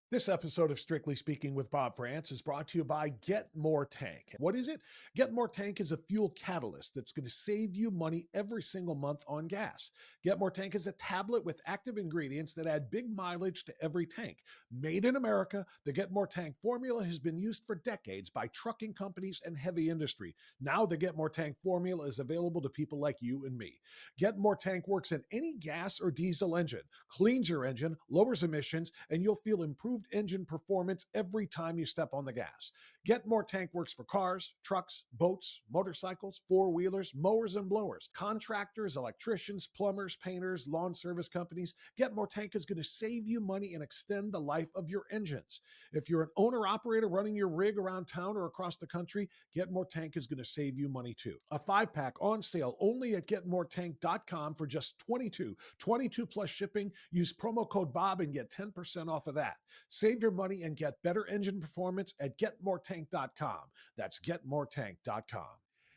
This episode of Strictly Speaking with Bob Frantz is brought to you by Get More Tank. What is it? Get More Tank is a fuel catalyst that's going to save you money every single month on gas. Get More Tank is a tablet with active ingredients that add big mileage to every tank. Made in America, the Get More Tank formula has been used for decades by trucking companies and heavy industry. Now the Get More Tank formula is available to people like you and me. Get More Tank works in any gas or diesel engine, cleans your engine, lowers emissions, and you'll feel improved engine performance every time you step on the gas. Get More Tank works for cars, trucks, boats, motorcycles, four-wheelers, mowers, and blowers, contractors, electricians, plumbers, painters, lawn service companies. Get More Tank is going to save you money and extend the life of your engines. If you're an owner-operator running your rig around town or across the country, Get More Tank is going to save you money too. A 5-pack on sale only at getmoretank.com for just $22 plus shipping. Use promo code Bob and get 10% off of that. Save your money and get better engine performance at getmoretank.com. That's getmoretank.com.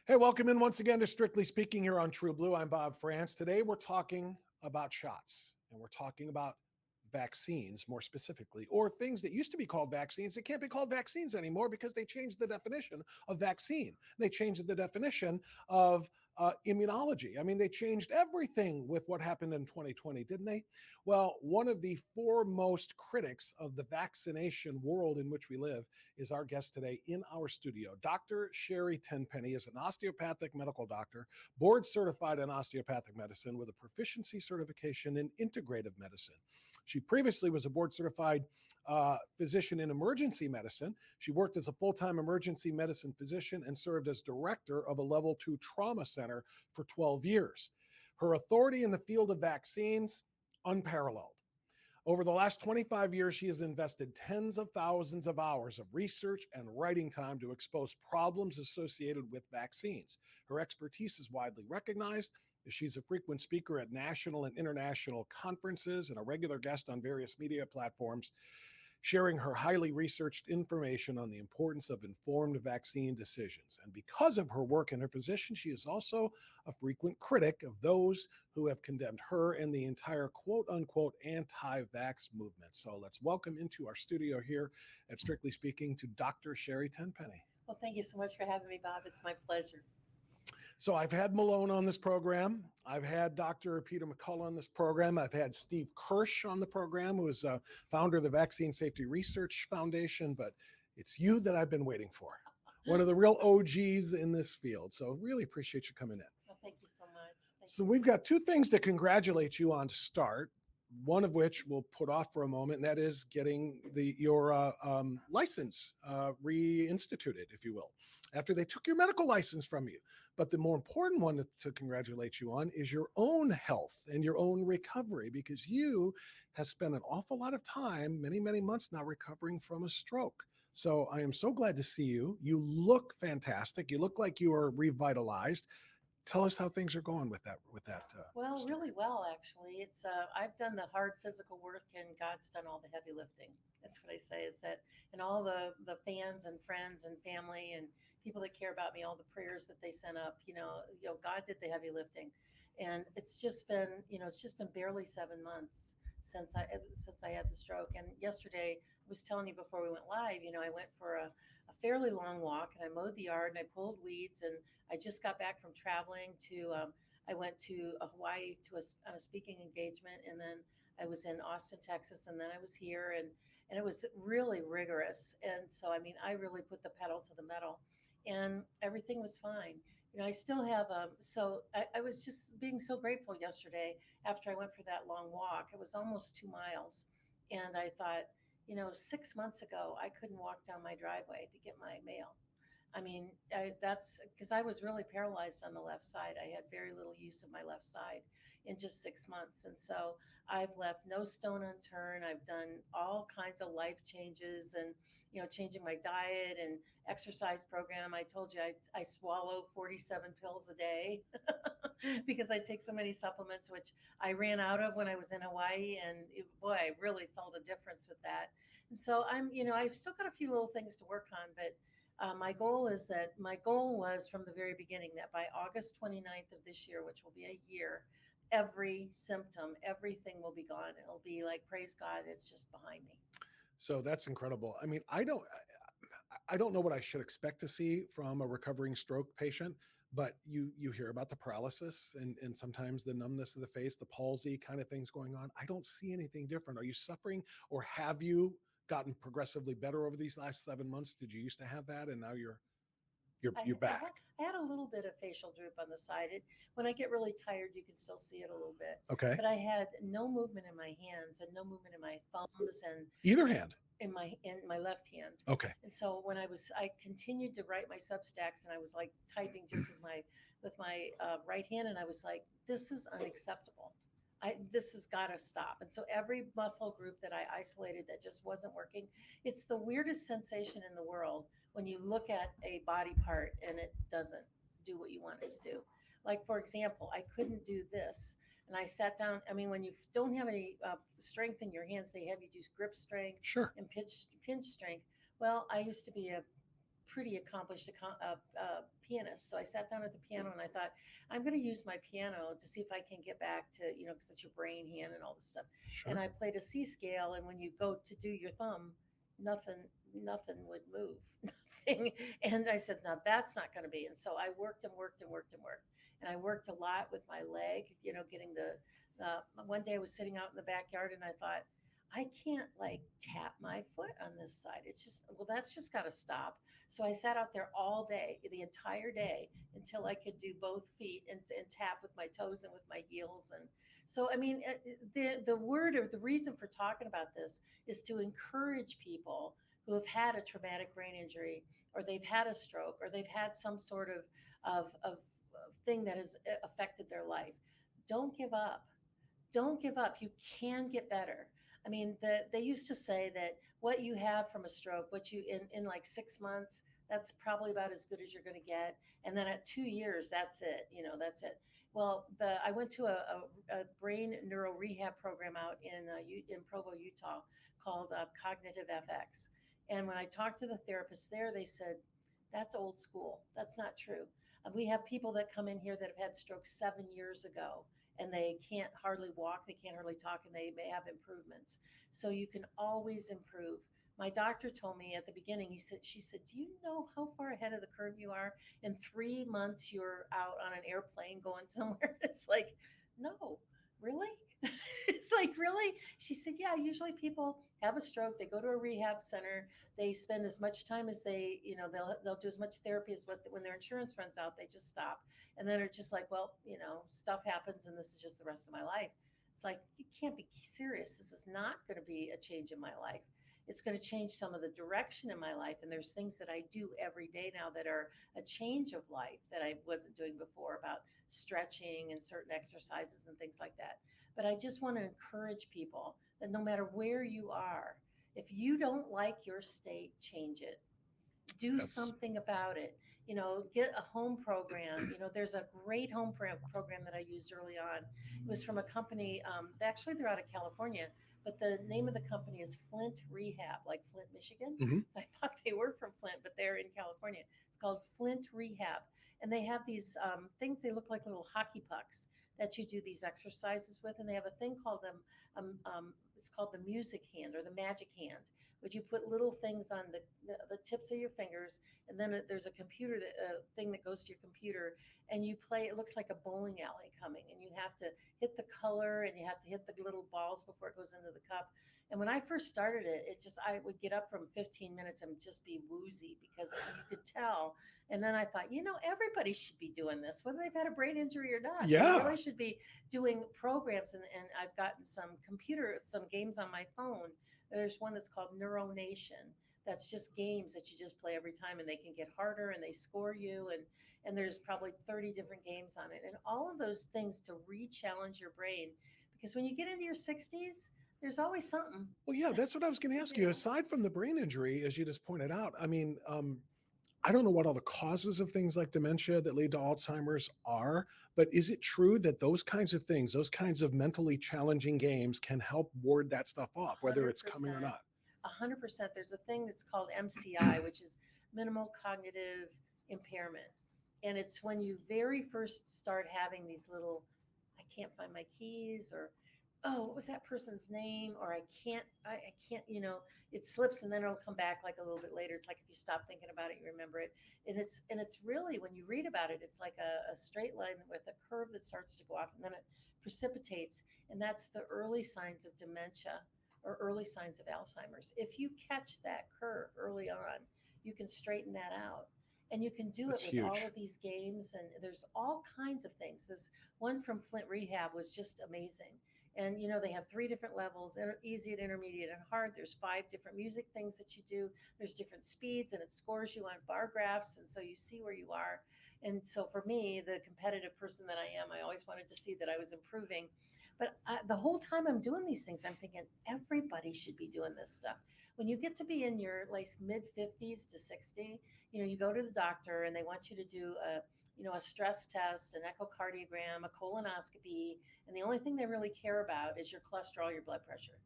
Hey, welcome in once again to Strictly Speaking here on True Blue. I'm Bob Frantz. Today we're talking about shots, and we're talking about vaccines more specifically, or things that used to be called vaccines that can't be called vaccines anymore because they changed the definition of vaccine. They changed the definition of immunology. I mean, they changed everything with what happened in 2020, didn't they? Well, one of the foremost critics of the vaccination world in which we live is our guest today in our studio. Dr. Sherri Tenpenny is an osteopathic medical doctor, board certified in osteopathic medicine with a proficiency certification in integrative medicine. She previously was a board certified physician in emergency medicine. She worked as a full-time emergency medicine physician and served as director of a level 2 trauma center for 12 years. Her authority in the field of vaccines, unparalleled. Over the last 25 years, she has invested tens of thousands of hours of research and writing time to expose problems associated with vaccines. Her expertise is widely recognized. She's a frequent speaker at national and international conferences and a regular guest on various media platforms, sharing her highly researched information on the importance of informed vaccine decisions. And because of her work and her position, she is also a frequent critic of those who have condemned her and the entire quote-unquote anti-vax movement. So let's welcome into our studio here at Strictly Speaking to Dr. Sherri Tenpenny. Well, thank you so much for having me, Bob. It's my pleasure. So I've had Malone on this program. I've had Dr. Peter McCullough on this program. I've had Steve Kirsch on the program, who is a founder of the Vaccine Safety Research Foundation, but it's you that I've been waiting for. One of the real OGs in this field. So really appreciate you coming in. Well, thank you so much. So we've got two things to congratulate you on to start. One of which we'll put off for a moment, and that is getting your license reinstituted, if you will, after they took your medical license from you. But the more important one to congratulate you on is your own health and your own recovery, because you have spent an awful lot of time, many, many months now, recovering from a stroke. So I am so glad to see you. You look fantastic. You look like you are revitalized. Tell us how things are going with that. Well, story. really well, actually. It's I've done the hard physical work, and God's done all the heavy lifting. That's what I say. Is that, and all the fans and friends and family and people that care about me, all the prayers that they sent up. God did the heavy lifting, and it's just been barely 7 months since I had the stroke. And yesterday, I was telling you before we went live, I went for a fairly long walk, and I mowed the yard and I pulled weeds, and I just got back from traveling to I went to Hawaii on a speaking engagement, and then I was in Austin, Texas, and then I was here, and it was really rigorous. And so, I mean, I really put the pedal to the metal, and everything was fine. I still have I was just being so grateful yesterday after I went for that long walk. It was almost 2 miles, and I thought, 6 months ago I couldn't walk down my driveway to get my mail. I mean, that's because I was really paralyzed on the left side. I had very little use of my left side in just 6 months. And so I've left no stone unturned. I've done all kinds of life changes and, changing my diet and exercise program. I told you I swallow 47 pills a day because I take so many supplements, which I ran out of when I was in Hawaii. And boy, I really felt a difference with that. And so I've still got a few little things to work on, but my goal was from the very beginning that by August 29th of this year, which will be a year, every symptom, everything will be gone. It'll be like, praise God, it's just behind me. So that's incredible. I mean, I don't know what I should expect to see from a recovering stroke patient, but you hear about the paralysis and sometimes the numbness of the face, the palsy kind of things going on. I don't see anything different. Are you suffering, or have you gotten progressively better over these last 7 months? Did you used to have that and now you're I had back? I had a little bit of facial droop on the side. When I get really tired, you can still see it a little bit. Okay. But I had no movement in my hands and no movement in my thumbs and Either hand. in my left hand. Okay. And so I continued to write my Substacks, and I was like typing just with my right hand, and I was like, this is unacceptable. This has got to stop. And so every muscle group that I isolated that just wasn't working, it's the weirdest sensation in the world when you look at a body part and it doesn't do what you want it to do. Like, for example, I couldn't do this. And I sat down. I mean, when you don't have any strength in your hands, they have you do grip strength Sure. and pinch strength. Well, I used to be a pretty accomplished pianist. So I sat down at the piano and I thought, I'm going to use my piano to see if I can get back to, because it's your brain, hand, and all this stuff. And Sure. I played a C scale, and when you go to do your thumb, nothing, nothing would move, nothing. And I said, now that's not going to be. And so I worked and worked and worked and worked, and I worked a lot with my leg. Getting one day I was sitting out in the backyard, and I thought, I can't like tap my foot on this side. It's just, well, that's just got to stop. So I sat out there all day, the entire day, until I could do both feet and tap with my toes and with my heels. And so, I mean, the word or the reason for talking about this is to encourage people who have had a traumatic brain injury, or they've had a stroke, or they've had some sort of thing that has affected their life. Don't give up. Don't give up. You can get better. I mean, they used to say that what you have from a stroke, what you in like 6 months, that's probably about as good as you're going to get. And then at 2 years, that's it. That's it. Well, I went to a brain neuro rehab program out in Provo, Utah, called Cognitive FX. And when I talked to the therapist there, they said, that's old school. That's not true. We have people that come in here that have had strokes 7 years ago, and they can't hardly walk, they can't hardly talk, and they may have improvements. So you can always improve. My doctor told me at the beginning, she said, do you know how far ahead of the curve you are? In 3 months, you're out on an airplane going somewhere. It's like, no, really? It's like, really? She said, yeah, usually people have a stroke, they go to a rehab center, they spend as much time as they'll do as much therapy as when their insurance runs out, they just stop. And then they're just like, well, stuff happens, and this is just the rest of my life. It's like, you can't be serious. This is not going to be a change in my life. It's going to change some of the direction in my life. And there's things that I do every day now that are a change of life that I wasn't doing before, about stretching and certain exercises and things like that. But I just want to encourage people that no matter where you are, if you don't like your state, change it. Do That's something about it. Get a home program. There's a great program that I used early on. It was from a company, actually they're out of California, but the name of the company is Flint Rehab, like Flint, Michigan. mhm. I thought they were from Flint, but they're in California. It's called Flint Rehab. And they have these things, they look like little hockey pucks that you do these exercises with. And they have a thing called it's called the music hand or the magic hand, would you put little things on the tips of your fingers, and then there's a computer thing that goes to your computer, and you play. It looks like a bowling alley coming, and you have to hit the color, and you have to hit the little balls before it goes into the cup. And when I first started it, I would get up from 15 minutes and just be woozy because you could tell. And then I thought, everybody should be doing this, whether they've had a brain injury or not. They Yeah. really should be doing programs. And I've gotten some games on my phone. There's one that's called Neuro Nation. That's just games that you just play every time, and they can get harder, and they score you. And there's probably 30 different games on it, and all of those things to re-challenge your brain, because when you get into your 60s, there's always something. Well, yeah, that's what I was going to ask you you. know. Aside from the brain injury, as you just pointed out, I mean, I don't know what all the causes of things like dementia that lead to Alzheimer's are, but is it true that those kinds of things, those kinds of mentally challenging games can help ward that stuff off, whether it's coming or 100%. not? 100%. There's a thing that's called MCI, which is minimal cognitive impairment. And it's when you very first start having these little, I can't find my keys, or oh, what was that person's name, or I can't, it slips and then it'll come back like a little bit later. It's like if you stop thinking about it, you remember it. And it's really, when you read about it, it's like a straight line with a curve that starts to go off and then it precipitates. And that's the early signs of dementia or early signs of Alzheimer's. If you catch that curve early on, you can straighten that out. And you can do it That's with all huge. of these games, and there's all kinds of things. This one from Flint Rehab was just amazing. And they have three different levels: easy, and intermediate, and hard. There's five different music things that you do. There's different speeds, and it scores you on bar graphs, and so you see where you are. And so for me, the competitive person that I am, I always wanted to see that I was improving. But the whole time I'm doing these things, I'm thinking everybody should be doing this stuff. When you get to be in your like mid 50s to 60, you go to the doctor and they want you to do a stress test, an echocardiogram, a colonoscopy, and the only thing they really care about is your cholesterol, your blood pressure.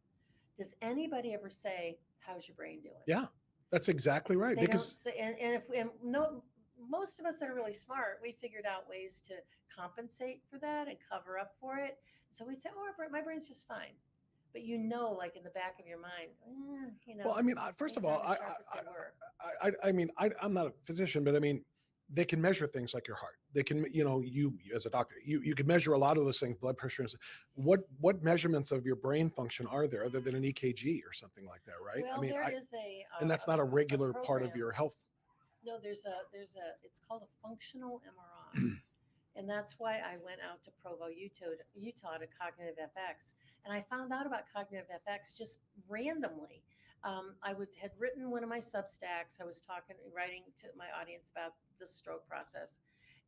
Does anybody ever say, "How's your brain doing?" Yeah, that's exactly right. They don't Because say, and if and no, most of us that are really smart, we figured out ways to compensate for that and cover up for it. So we'd say, "Oh, my brain's just fine," but like in the back of your mind, well, I mean, first of things all, aren't as sharp as they were. I'm not a physician, but I mean, they can measure things like your heart. They can, you as a doctor, you can measure a lot of those things, blood pressure. What measurements of your brain function are there other than an EKG or something like that, right? I Well, mean, there is a and that's not a a regular part of program. your health. No, it's called a functional MRI. And that's why I went out to Provo, Utah to Cognitive FX. And I found out about Cognitive FX just randomly. Had written one of my Substacks. I was writing to my audience about the stroke process.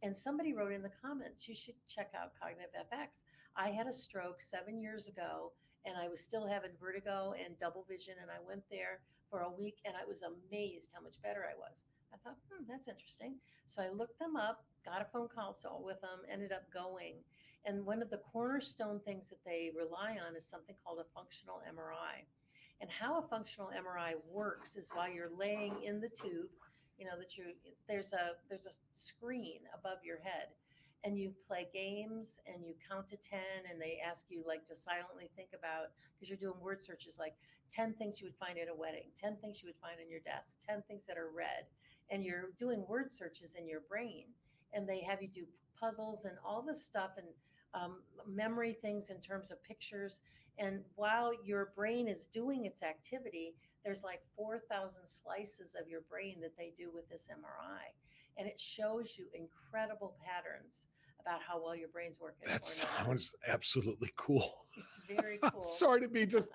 And somebody wrote in the comments, you should check out Cognitive FX. I had a stroke 7 years ago, and I was still having vertigo and double vision. And I went there for a week, and I was amazed how much better I was. I thought, that's interesting. So I looked them up, got a phone call with them, ended up going. And one of the cornerstone things that they rely on is something called a functional MRI. And how a functional MRI works is while you're laying in the tube, that there's a screen above your head, and you play games and you count to 10, and they ask you like to silently think about, because you're doing word searches like 10 things you would find at a wedding, 10 things you would find on your desk, 10 things that are red, and you're doing word searches in your brain, and they have you do puzzles and all this stuff, and memory things in terms of pictures. And while your brain is doing its activity, there's like 4,000 slices of your brain that they do with this MRI. And it shows you incredible patterns about how well your brain's working That or not. sounds absolutely cool. It's very I'm cool. sorry to be just,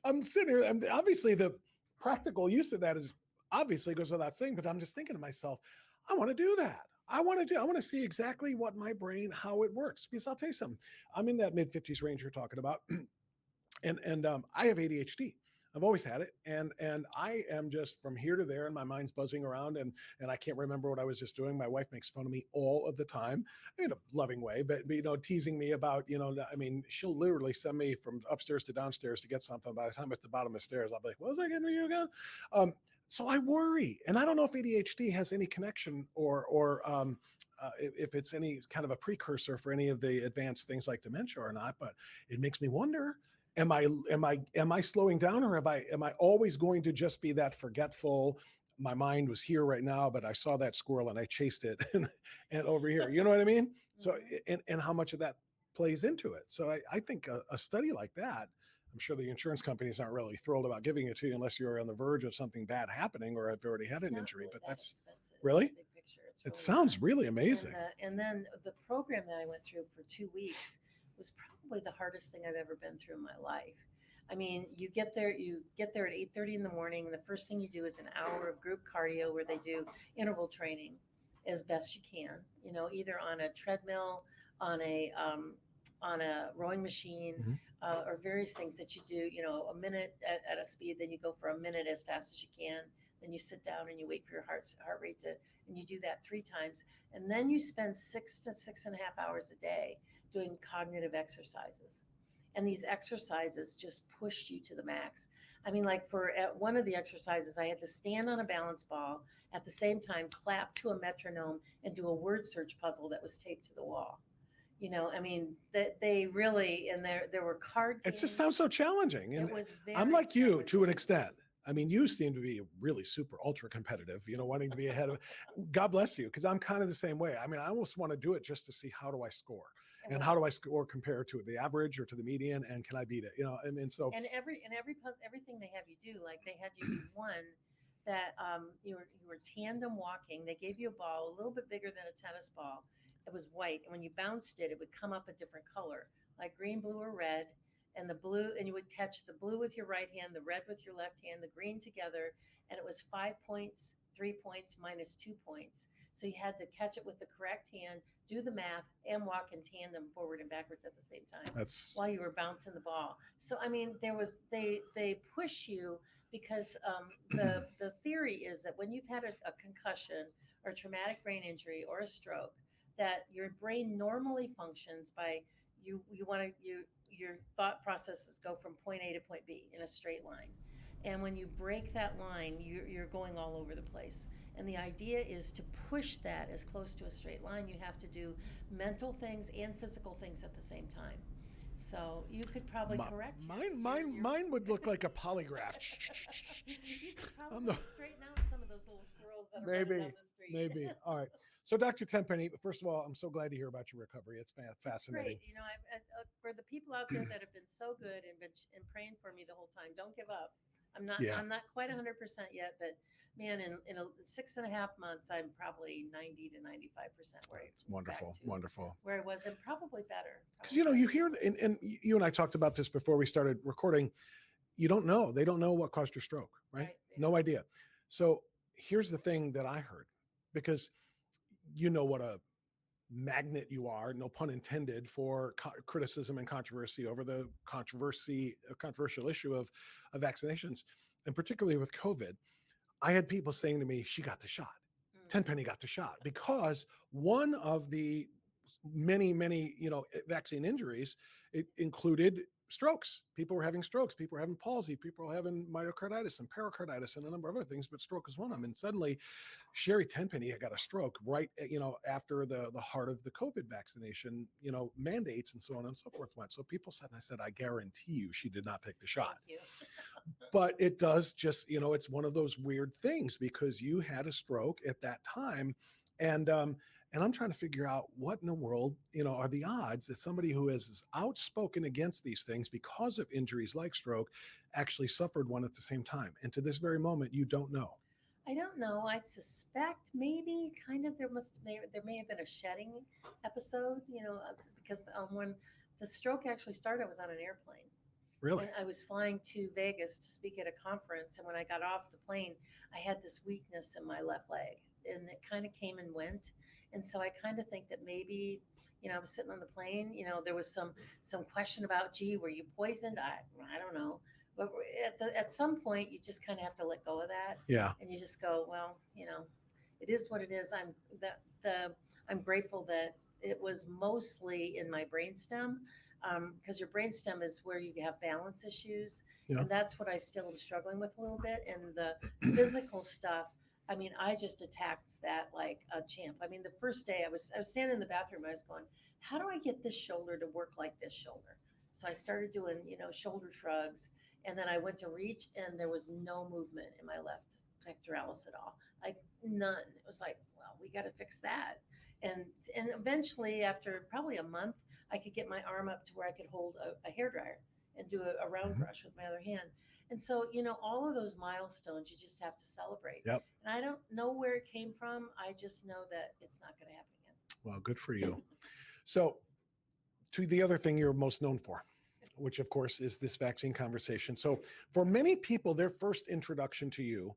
I'm sitting here, and obviously the practical use of that is obviously goes without saying, but I'm just thinking to myself, I want to do that. I want to see exactly what my brain, how it works. Because I'll tell you something, I'm in that mid 50s range you're talking about. And I have ADHD. I've always had it, and I am just from here to there, and my mind's buzzing around, and I can't remember what I was just doing. My wife makes fun of me all of the time, in a loving way, but teasing me about, I mean, she'll literally send me from upstairs to downstairs to get something. By the time I'm at the bottom of the stairs, I'll be like, "What was I getting to you again?" So I worry, and I don't know if ADHD has any connection or if it's any kind of a precursor for any of the advanced things like dementia or not. But it makes me wonder, am I slowing down, or am I always going to just be that forgetful? My mind was here right now, but I saw that squirrel and I chased it and over here, you know what I mean? So, Mhm. and how much of that plays into it. So I think a study like that, I'm sure the insurance companies aren't really thrilled about giving it to you unless you're on the verge of something bad happening or have already had It's an not injury, really but that that's expensive in the really, big picture. It's it really not. sounds really amazing. And then the program that I went through for 2 weeks was probably the hardest thing I've ever been through in my life. I mean, you get there at 8:30 in the morning. And the first thing you do is an hour of group cardio where they do interval training as best you can. Either on a treadmill, on a rowing machine, Mhm. or various things that you do. A minute at a speed, then you go for a minute as fast as you can. Then you sit down and you wait for your heart rate to, and you do that 3 times, and then you spend 6 to 6.5 hours a day doing cognitive exercises. And these exercises just pushed you to the max. I mean, like for at one of the exercises, I had to stand on a balance ball at the same time, clap to a metronome, and do a word search puzzle that was taped to the wall. I mean, that they really, and there were card It just games. sounds so challenging. It And was I'm very like you to an challenging. extent. I mean, you seem to be really super ultra competitive, wanting to be ahead of. God bless you, because I'm kind of the same way. I mean, I almost want to do it just to see how do I score, and how Well, do I score compared to the average or to the median, and can I beat it? I mean, so everything they have you do, like they had you do one that you were tandem walking. They gave you a ball a little bit bigger than a tennis ball. It was white, and when you bounced it, it would come up a different color, like green, blue, or red. And the blue, and you would catch the blue with your right hand, the red with your left hand, the green together, and it was 5 points, 3 points, minus 2 points. So you had to catch it with the correct hand, do the math, and walk in tandem forward and backwards at the same time that's while you were bouncing the ball. So I mean, they push you because the theory is that when you've had a concussion or a traumatic brain injury or a stroke, that your brain normally functions by you want to your thought processes go from point A to point B in a straight line. And when you break that line, you're going all over the place. And the idea is to push that as close to a straight line. You have to do mental things and physical things at the same time. So you could probably correct mine would look like a polygraph. you could I'm probably the, straighten out some of those little squirrels that are running down maybe, the street. maybe. All right. So, Dr. Tenpenny, first of all, I'm so glad to hear about your recovery. It's It's fascinating. great. For the people out there that have been so good and been and praying for me the whole time, don't give up. I'm not Yeah, I'm not quite 100% yet, but man, in 6.5 months, I'm probably 90 to 95% where that's back wonderful, to wonderful. where I was, and probably better, Because probably you better. hear, and you and I talked about this before we started recording. You don't know. They don't know what caused your stroke, right? Right? They No don't. idea. So here's the thing that I heard, because you know what a magnet you are, no pun intended, for criticism and controversy over the controversial issue of vaccinations, and particularly with COVID. I had people saying to me, "She got the shot. Mm. Tenpenny got the shot," because one of the many vaccine injuries, it included strokes. People were having strokes. People were having palsy. People were having myocarditis and pericarditis and a number of other things. But stroke is one of them. And suddenly, Sherri Tenpenny got a stroke right, after the heart of the COVID vaccination, mandates and so on and so forth went. So people said, and I said, I guarantee you, she did not take the shot. Thank you. But it does just, it's one of those weird things, because you had a stroke at that time. And I'm trying to figure out what in the world, are the odds that somebody who is outspoken against these things because of injuries like stroke actually suffered one at the same time. And to this very moment, you don't know. I don't know. I suspect maybe kind of there may have been a shedding episode, because when the stroke actually started, I was on an airplane. Really? And I was flying to Vegas to speak at a conference. And when I got off the plane, I had this weakness in my left leg, and it kind of came and went. And so I kind of think that maybe, I was sitting on the plane. There was some question about, gee, were you poisoned? I don't know. But at some point, you just kind of have to let go of that, Yeah. and you just go, well, it is what it is. I'm grateful that it was mostly in my brainstem, because your brainstem is where you have balance issues, Yeah. and that's what I still am struggling with a little bit. And the physical stuff, I mean, I just attacked that like a champ. I mean, the first day I was standing in the bathroom, I was going, how do I get this shoulder to work like this shoulder? So I started doing, shoulder shrugs, and then I went to reach, and there was no movement in my left pectoralis at all, like none. It was like, well, we got to fix that. And eventually, after probably a month, I could get my arm up to where I could hold a hair dryer and do a round Mhm. brush with my other hand. And so, all of those milestones you just have to celebrate. Yep. And I don't know where it came from. I just know that it's not going to happen again. Well, good for you. So, to the other thing you're most known for, which of course is this vaccine conversation. So, for many people, their first introduction to you,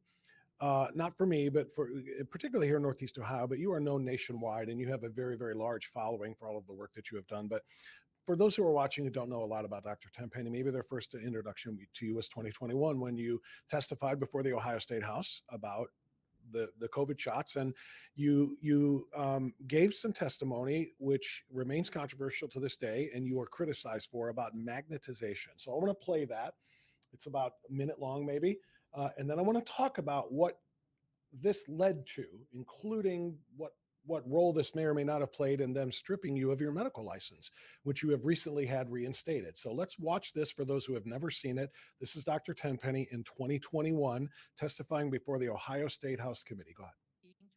not for me, but for particularly here in Northeast Ohio, but you are known nationwide, and you have a very, very large following for all of the work that you have done. But for those who are watching who don't know a lot about Dr. Tenpenny, maybe their first introduction to you was 2021, when you testified before the Ohio State House about the COVID shots, and you gave some testimony which remains controversial to this day, and you are criticized for, about magnetization. So I want to play that. It's about a minute long, maybe, and then I want to talk about what this led to, including what what role this may or may not have played in them stripping you of your medical license, which you have recently had reinstated. So let's watch this for those who have never seen it. This is Dr. Tenpenny in 2021 testifying before the Ohio State House Committee. Go ahead.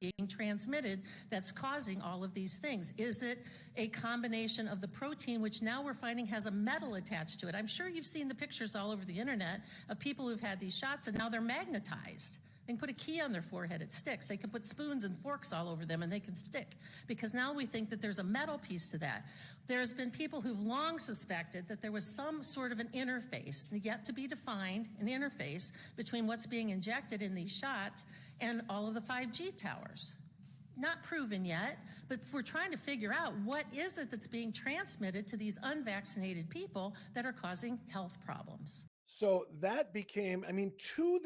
Being transmitted that's causing all of these things? Is it a combination of the protein, which now we're finding has a metal attached to it? I'm sure you've seen the pictures all over the internet of people who've had these shots and now they're magnetized. They can put a key on their forehead, it sticks. They can put spoons and forks all over them and they can stick, because now we think that there's a metal piece to that. There's been people who've long suspected that there was some sort of an interface, yet to be defined, an interface between what's being injected in these shots and all of the 5G towers. Not proven yet, but we're trying to figure out what is it that's being transmitted to these unvaccinated people that are causing health problems. So that became, I mean, to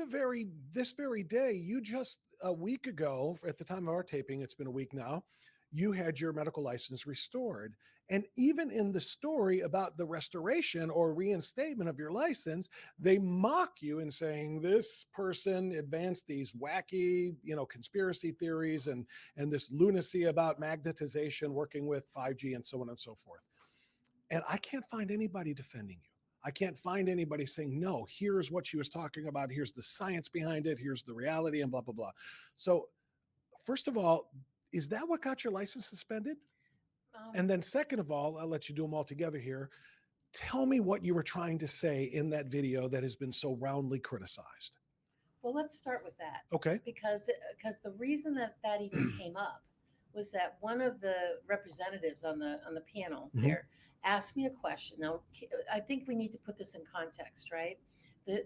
this very day, you just a week ago, at the time of our taping, it's been a week now, you had your medical license restored. And even in the story about the restoration or reinstatement of your license, they mock you in saying this person advanced these wacky, conspiracy theories and this lunacy about magnetization, working with 5G and so on and so forth. And I can't find anybody defending you. I can't find anybody saying, no, here's what she was talking about. Here's the science behind it. Here's the reality and blah, blah, blah. So first of all, is that what got your license suspended? And then second of all, I'll let you do them all together here. Tell me what you were trying to say in that video that has been so roundly criticized. Well, let's start with that. Okay. Because the reason that even came up was that one of the representatives on the panel there asked me a question. Now, I think we need to put this in context, right? The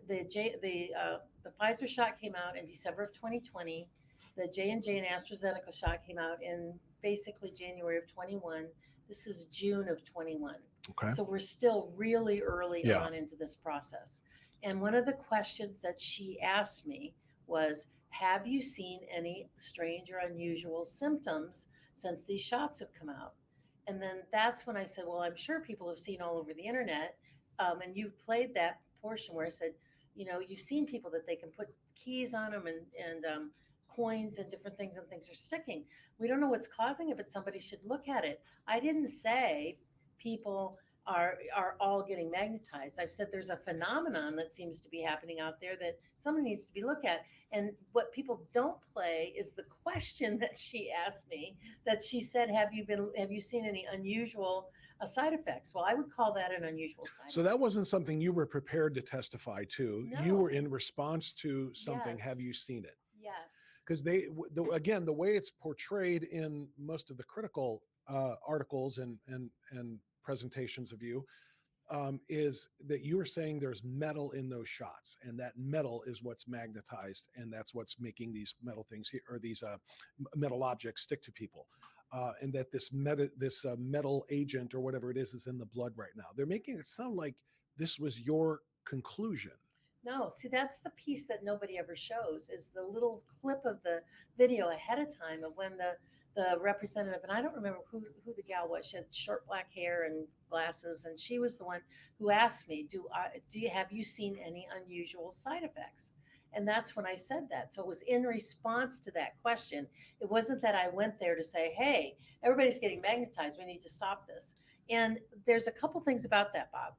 Pfizer shot came out in December of 2020. The J&J and AstraZeneca shot came out in basically January of 21. This is June of 21. Okay. So we're still really early on into this process. And one of the questions that she asked me was, have you seen any strange or unusual symptoms since these shots have come out? And then that's when I said, well, I'm sure people have seen all over the internet. And you played that portion where I said, you've seen people that they can put keys on them and coins and different things, and things are sticking. We don't know what's causing it, but somebody should look at it. I didn't say people are all getting magnetized. I've said there's a phenomenon that seems to be happening out there that someone needs to be looked at. And what people don't play is the question that she asked me, that she said, have you seen any unusual side effects? Well, I would call that an unusual side effect. So that wasn't something you were prepared to testify to. No. You were in response to something. Yes. Have you seen it? Yes. Because again, the way it's portrayed in most of the critical articles and presentations of you is that you were saying there's metal in those shots, and that metal is what's magnetized, and that's what's making these metal things or these metal objects stick to people, and that this metal agent or whatever it is in the blood right now. They're making it sound like this was your conclusion. No, see, that's the piece that nobody ever shows, is the little clip of the video ahead of time of when the representative, and I don't remember who the gal was. She had short black hair and glasses, and she was the one who asked me, have you seen any unusual side effects? And that's when I said that. So it was in response to that question. It wasn't that I went there to say, hey, everybody's getting magnetized, we need to stop this. And there's a couple things about that, Bob.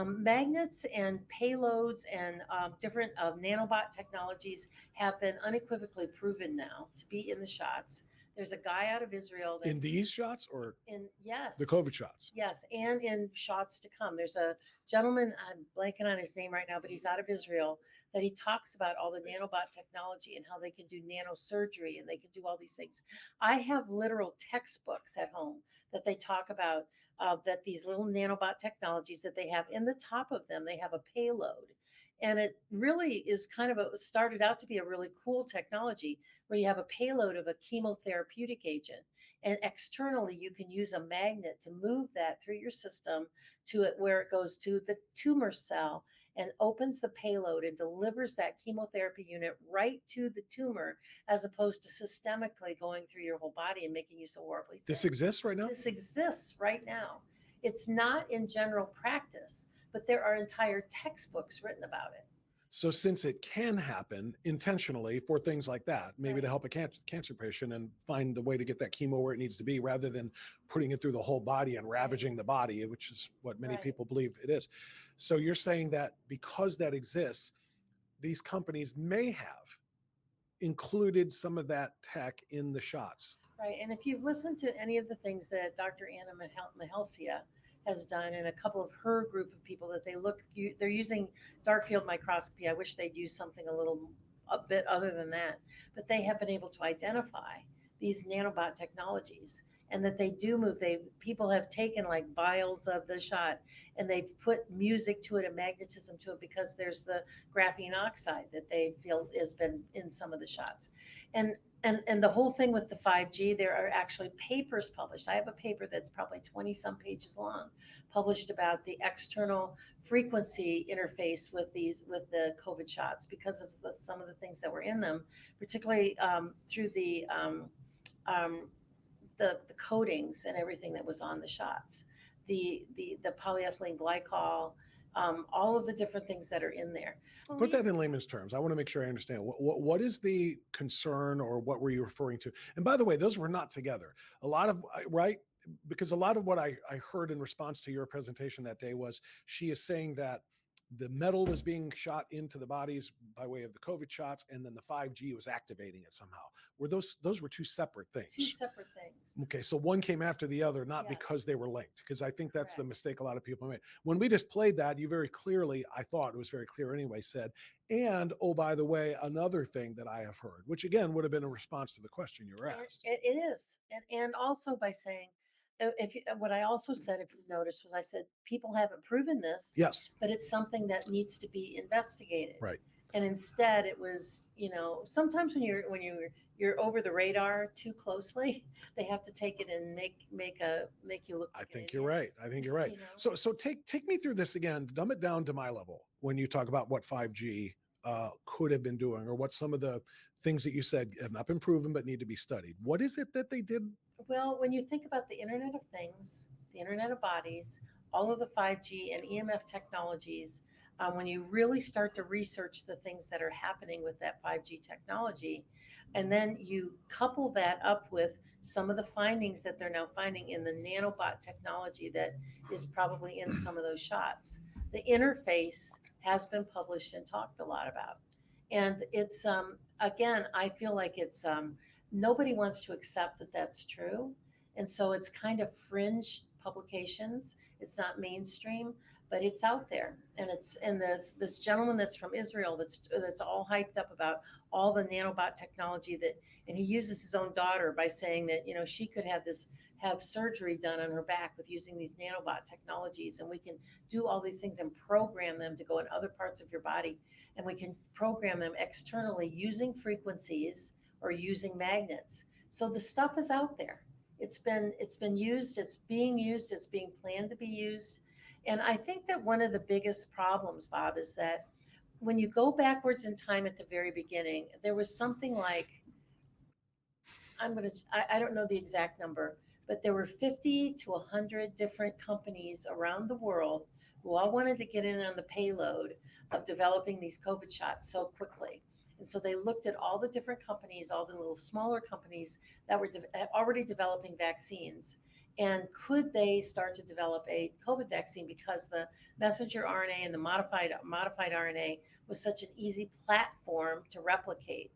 Magnets and payloads and different nanobot technologies have been unequivocally proven now to be in the shots. There's a guy out of Israel that, in these shots, or yes, the COVID shots. Yes, and in shots to come. There's a gentleman, I'm blanking on his name right now, but he's out of Israel, that he talks about all the nanobot technology and how they can do nanosurgery and they can do all these things. I have literal textbooks at home that they talk about, that these little nanobot technologies that they have in the top of them, they have a payload. And it really is kind of started out to be a really cool technology where you have a payload of a chemotherapeutic agent. And externally, you can use a magnet to move that through your system to it where it goes to the tumor cell and opens the payload and delivers that chemotherapy unit right to the tumor, as opposed to systemically going through your whole body and making you so horribly sick. This exists right now? This exists right now. It's not in general practice, but there are entire textbooks written about it. So since it can happen intentionally for things like that, maybe to Right. help a cancer patient and find the way to get that chemo where it needs to be rather than putting it through the whole body and Right. ravaging the body, which is what many Right. people believe it is. So you're saying that because that exists, these companies may have included some of that tech in the shots. Right. And if you've listened to any of the things that Dr. Anna Mahelsia has done and a couple of her group of people that they're using dark field microscopy. I wish they'd use something a bit other than that, but they have been able to identify these nanobot technologies and that they do move. People have taken like vials of the shot and they've put music to it and magnetism to it because there's the graphene oxide that they feel has been in some of the shots. And and the whole thing with the 5G, there are actually papers published. I have a paper that's probably 20 some pages long, published about the external frequency interface with the COVID shots because of some of the things that were in them, particularly through um, the coatings and everything that was on the shots, the polyethylene glycol, all of the different things that are in there. Put that in layman's terms. I want to make sure I understand. What is the concern, or what were you referring to? And by the way, those were not together. A lot of, right? Because a lot of what I heard in response to your presentation that day was she is saying that the metal was being shot into the bodies by way of the COVID shots, and then the 5G was activating it somehow. Were those were two separate Two things? separate things. Okay, so one came after the other, not Yes. because they were linked, because I think that's the Correct. mistake a lot of people made. When we just played that, you very clearly, I thought it was very clear anyway, said, and oh, by the way, another thing that I have heard, which again would have been a response to the question you were asked. It is, and also by saying, what I also said, if you noticed, was I said people haven't proven this, Yes, but it's something that needs to be investigated. right. And instead, it was, sometimes when you're over the radar too closely, they have to take it and make you look I like an think you're idiot, right. I think you're right. you know? So take me through this again, dumb it down to my level when you talk about what 5G could have been doing, or what some of the things that you said have not been proven but need to be studied. What is it that they did? Well, when you think about the Internet of Things, the Internet of Bodies, all of the 5G and EMF technologies, when you really start to research the things that are happening with that 5G technology, and then you couple that up with some of the findings that they're now finding in the nanobot technology that is probably in some of those shots, the interface has been published and talked a lot about. And it's, again, I feel like it's, nobody wants to accept that that's true. And so it's kind of fringe publications. It's not mainstream, but it's out there. And this gentleman that's from Israel that's all hyped up about all the nanobot technology and he uses his own daughter by saying that, she could have surgery done on her back with using these nanobot technologies, and we can do all these things and program them to go in other parts of your body, and we can program them externally using frequencies or using magnets. So the stuff is out there. It's been used, it's being used, it's being planned to be used. And I think that one of the biggest problems, Bob, is that when you go backwards in time at the very beginning, there was something like, I don't know the exact number, but there were 50 to 100 different companies around the world who all wanted to get in on the payload of developing these COVID shots so quickly. And so they looked at all the different companies, all the little smaller companies that were already developing vaccines. And could they start to develop a COVID vaccine because the messenger RNA and the modified RNA was such an easy platform to replicate?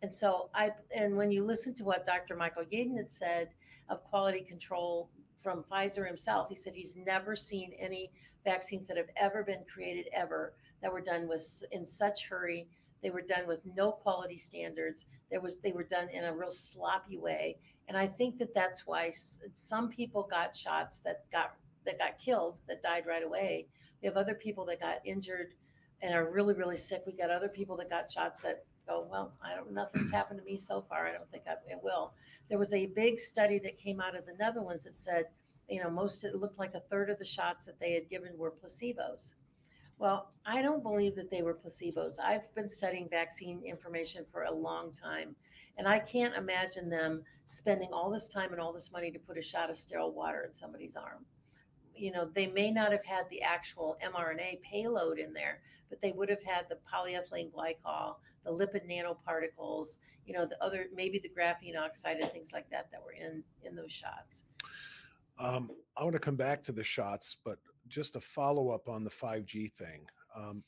And when you listen to what Dr. Michael Yeadon had said of quality control from Pfizer himself, he said he's never seen any vaccines that have ever been created ever that were done in such hurry. They were done with no quality standards. They were done in a real sloppy way. And I think that that's why some people got shots that got killed, that died right away. We have other people that got injured and are really, really sick. We got other people that got shots that go, well, nothing's happened to me so far. I don't think it will. There was a big study that came out of the Netherlands that said, it looked like a third of the shots that they had given were placebos. Well, I don't believe that they were placebos. I've been studying vaccine information for a long time, and I can't imagine them spending all this time and all this money to put a shot of sterile water in somebody's arm. they may not have had the actual mRNA payload in there, but they would have had the polyethylene glycol, the lipid nanoparticles, the other, maybe the graphene oxide and things like that were in those shots. I want to come back to the shots, but just a follow up on the 5G thing.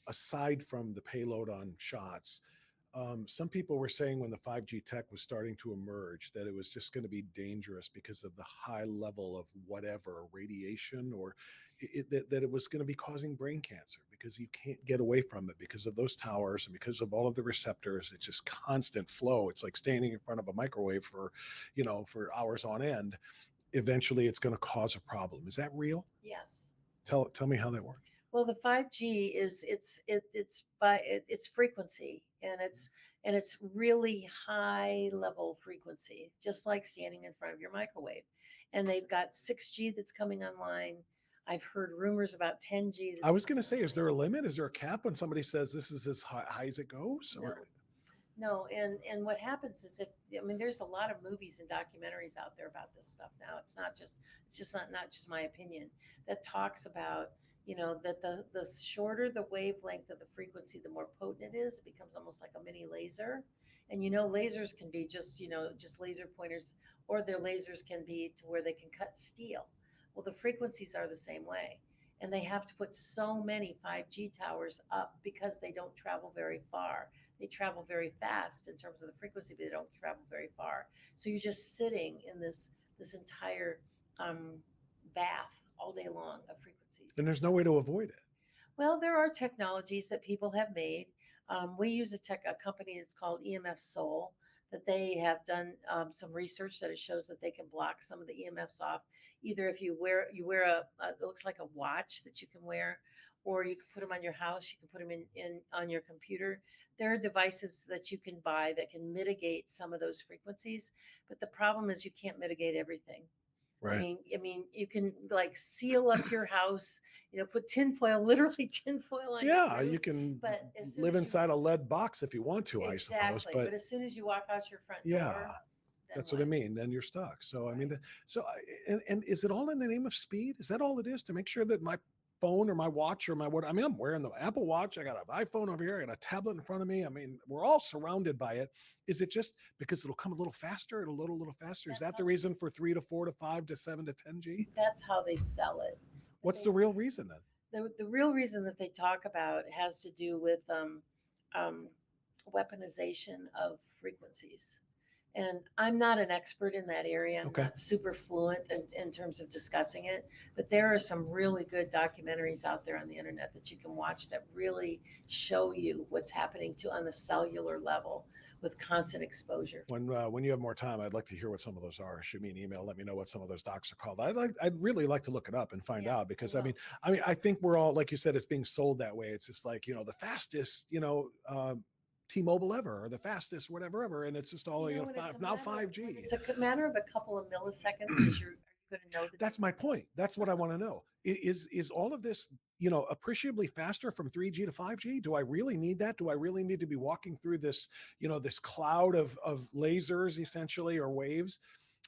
Aside from the payload on shots, some people were saying when the 5G tech was starting to emerge that it was just going to be dangerous because of the high level of whatever radiation, or that it was going to be causing brain cancer because you can't get away from it because of those towers and because of all of the receptors. It's just constant flow. It's like standing in front of a microwave for hours on end. Eventually it's going to cause a problem. Is that real? Yes. Tell me how that works. Well, the 5G is it's frequency, and it's really high level frequency, just like standing in front of your microwave. And they've got 6G that's coming online. I've heard rumors about 10G. I was going to say, is there a limit? Is there a cap when somebody says this is as high as it goes? No. Or No, and what happens is, there's a lot of movies and documentaries out there about this stuff now. It's just not just my opinion, that talks about, that the shorter the wavelength of the frequency, the more potent it is. It becomes almost like a mini laser. And lasers can be just laser pointers, or their lasers can be to where they can cut steel. Well, the frequencies are the same way. And they have to put so many 5G towers up because they don't travel very far. They travel very fast in terms of the frequency, but they don't travel very far. So you're just sitting in this entire bath all day long of frequencies. and there's no way to avoid it. Well, there are technologies that people have made. We use a company that's called EMF Soul, that they have done some research that it shows that they can block some of the EMFs off. Either if you wear it looks like a watch that you can wear, or you can put them on your house. You can put them in on your computer. There are devices that you can buy that can mitigate some of those frequencies, but the problem is you can't mitigate everything. Right. I mean, you can like seal up your house, put tinfoil, literally tinfoil on your Yeah, roof. you can But as soon live as inside a lead box if you want to, I suppose. exactly, But as soon as you walk out your front yeah, door, then that's what I what? mean. Then you're stuck. So I mean, Right. and is it all in the name of speed? Is that all it is, to make sure that my phone or my watch or I'm wearing the Apple Watch. I got an iPhone over here. I got a tablet in front of me. I mean, we're all surrounded by it. Is it just because it'll come a little faster, a little faster? Is That's that how the they reason for 3 to 4 to 5 to 7 to 10G? That's how they sell it. But What's the real reason then? the real reason that they talk about has to do with um, weaponization of frequencies. And I'm not an expert in that area. I'm Okay. not super fluent in terms of discussing it, but there are some really good documentaries out there on the internet that you can watch that really show you what's happening on the cellular level with constant exposure. When you have more time, I'd like to hear what some of those are. Shoot me an email. Let me know what some of those docs are called. I'd really like to look it up and find Yeah, out, because I will. I think we're all, like you said, it's being sold that way. It's just like, the fastest, T-Mobile ever, or the fastest whatever ever, and it's just all When it's now when 5G. it's a matter of a couple of milliseconds, are you going to know the That's my difference? point. That's what I want to know. Is all of this, appreciably faster from 3G to 5G? Do I really need that? Do I really need to be walking through this, this cloud of lasers essentially, or waves,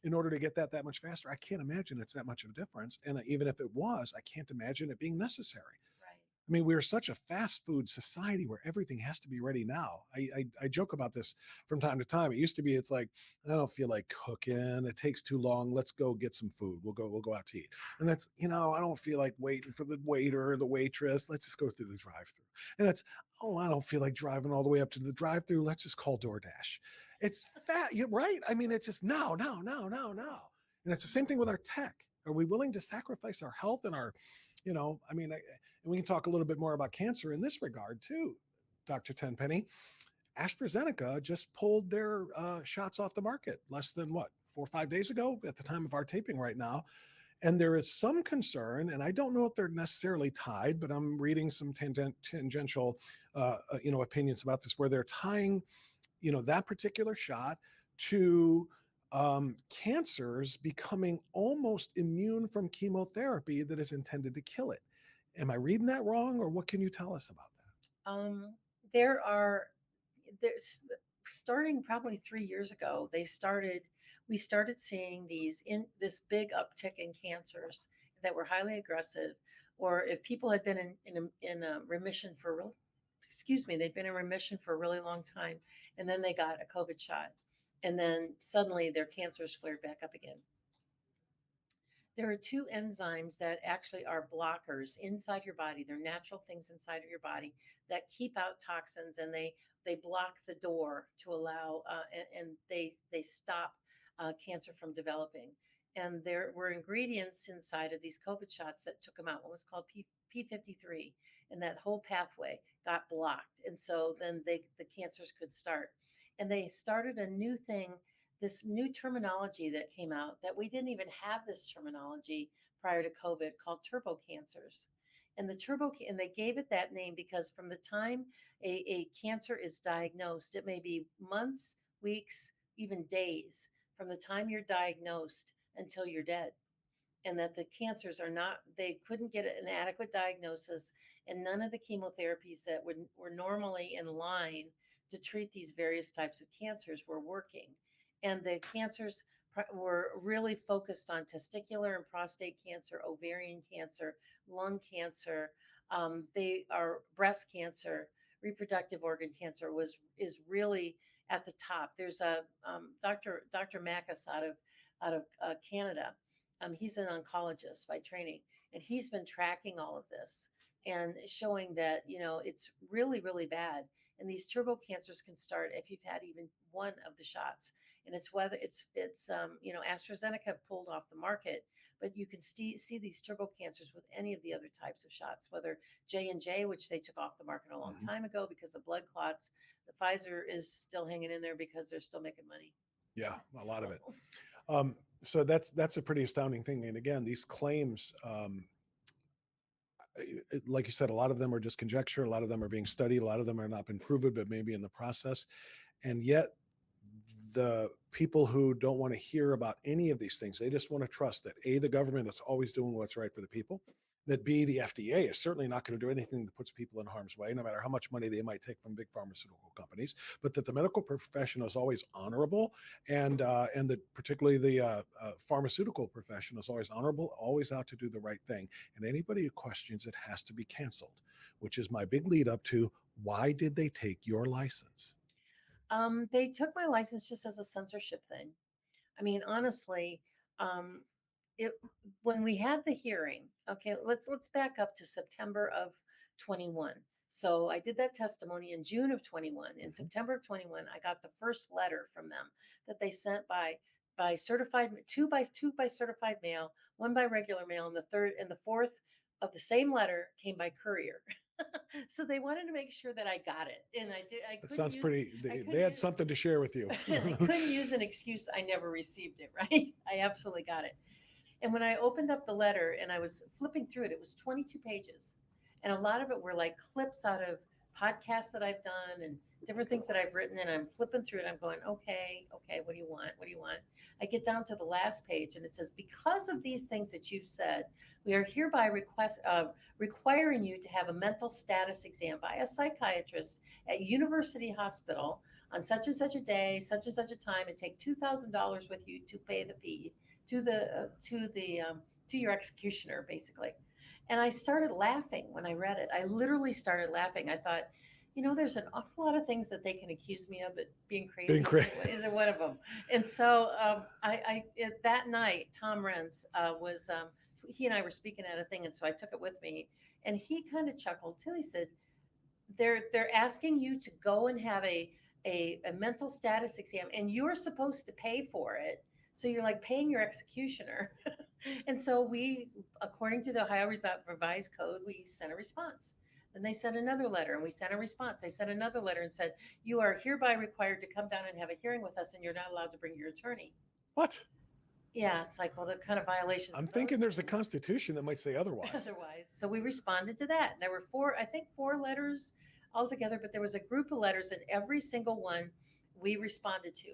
in order to get that much faster? I can't imagine it's that much of a difference. And even if it was, I can't imagine it being necessary. Right. I mean, we're such a fast food society where everything has to be ready now. I joke about this from time to time. It used to be, it's like, I don't feel like cooking. It takes too long. Let's go get some food. We'll go out to eat. And that's, I don't feel like waiting for the waiter or the waitress. Let's just go through the drive-through. And that's, oh, I don't feel like driving all the way up to the drive-through. Let's just call DoorDash. It's fat, you're right. I mean, it's just now. And it's the same thing with our tech. Are we willing to sacrifice our health and our, and we can talk a little bit more about cancer in this regard too, Dr. Tenpenny. AstraZeneca just pulled their shots off the market less than 4 or 5 days ago at the time of our taping right now. And there is some concern, and I don't know if they're necessarily tied, but I'm reading some tangential, opinions about this, where they're tying, that particular shot to cancers becoming almost immune from chemotherapy that is intended to kill it. Am I reading that wrong, or what can you tell us about that? There are there's starting probably 3 years ago. We started seeing this big uptick in cancers that were highly aggressive, or if people had been in a remission for they'd been in remission for a really long time, and then they got a COVID shot, and then suddenly their cancers flared back up again. There are two enzymes that actually are blockers inside your body. They're natural things inside of your body that keep out toxins, and they block the door to allow and they stop cancer from developing. And there were ingredients inside of these COVID shots that took them out. One was called P53, and that whole pathway got blocked, and so then the cancers could start. And they started a new thing, this new terminology that came out that we didn't even have this terminology prior to COVID, called turbo cancers. And and they gave it that name because from the time a cancer is diagnosed, it may be months, weeks, even days from the time you're diagnosed until you're dead. And that the cancers are not, they couldn't get an adequate diagnosis, and none of the chemotherapies that were normally in line to treat these various types of cancers were working. And the cancers were really focused on testicular and prostate cancer, ovarian cancer, lung cancer. They are breast cancer, reproductive organ cancer is really at the top. There's a Dr. Macus out of Canada. He's an oncologist by training, and he's been tracking all of this and showing that, it's really, really bad. And these turbo cancers can start if you've had even one of the shots. And it's whether AstraZeneca pulled off the market, but you can see these turbo cancers with any of the other types of shots, whether J&J, which they took off the market a long time ago because of blood clots. The Pfizer is still hanging in there because they're still making money. Yeah, a lot of it. So that's a pretty astounding thing. And again, these claims, like you said, a lot of them are just conjecture. A lot of them are being studied. A lot of them are not been proven, but maybe in the process. And yet the people who don't want to hear about any of these things, they just want to trust that A, the government is always doing what's right for the people, that B, the FDA is certainly not going to do anything that puts people in harm's way, no matter how much money they might take from big pharmaceutical companies, but that the medical profession is always honorable, and that particularly the pharmaceutical profession is always honorable, always out to do the right thing. And anybody who questions it has to be canceled, which is my big lead up to, why did they take your license? They took my license just as a censorship thing. I mean, honestly, um, it when we had the hearing. Okay, let's back up to September of 21. So I did that testimony in June of 21. In September of 21, I got the first letter from them that they sent by certified, two by certified mail, one by regular mail, and the fourth of the same letter came by courier. So they wanted to make sure that I got it, and I did. That sounds pretty, they had something to share with you. I couldn't use an excuse. I never received it, right? I absolutely got it. And when I opened up the letter and I was flipping through it, it was 22 pages. And a lot of it were like clips out of podcasts that I've done and different things that I've written. And I'm flipping through it. I'm going, okay, what do you want? What do you want? I get down to the last page and it says, because of these things that you've said, we are hereby requiring you to have a mental status exam by a psychiatrist at University Hospital on such and such a day, such and such a time, and take $2,000 with you to pay the fee to your executioner, basically. And I started laughing when I read it. I literally started laughing. I thought, there's an awful lot of things that they can accuse me of, but being crazy isn't one of them. And so that night, Tom Renz he and I were speaking at a thing, and so I took it with me. And he kind of chuckled too. He said, they're asking you to go and have a mental status exam, and you're supposed to pay for it. So you're like paying your executioner. And so we, according to the Ohio Revised Code, we sent a response. Then they sent another letter and we sent a response. They sent another letter and said, you are hereby required to come down and have a hearing with us, and you're not allowed to bring your attorney. What? Yeah, it's like, well, the kind of violations. I'm thinking there's a constitution that might say otherwise. So we responded to that. There were four letters altogether, but there was a group of letters, and every single one we responded to.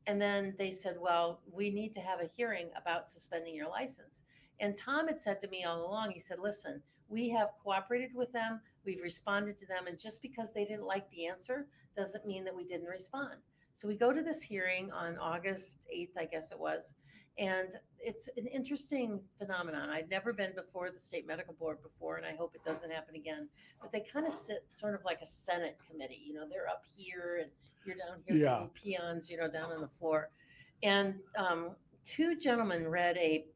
And then they said, well, we need to have a hearing about suspending your license. And Tom had said to me all along, he said, listen, we have cooperated with them. We've responded to them. And just because they didn't like the answer doesn't mean that we didn't respond. So we go to this hearing on August 8th, I guess it was. And it's an interesting phenomenon. I'd never been before the state medical board before, and I hope it doesn't happen again. But they kind of sit sort of like a Senate committee. They're up here and you're down here, Yeah. little peons, down on the floor. And two gentlemen read a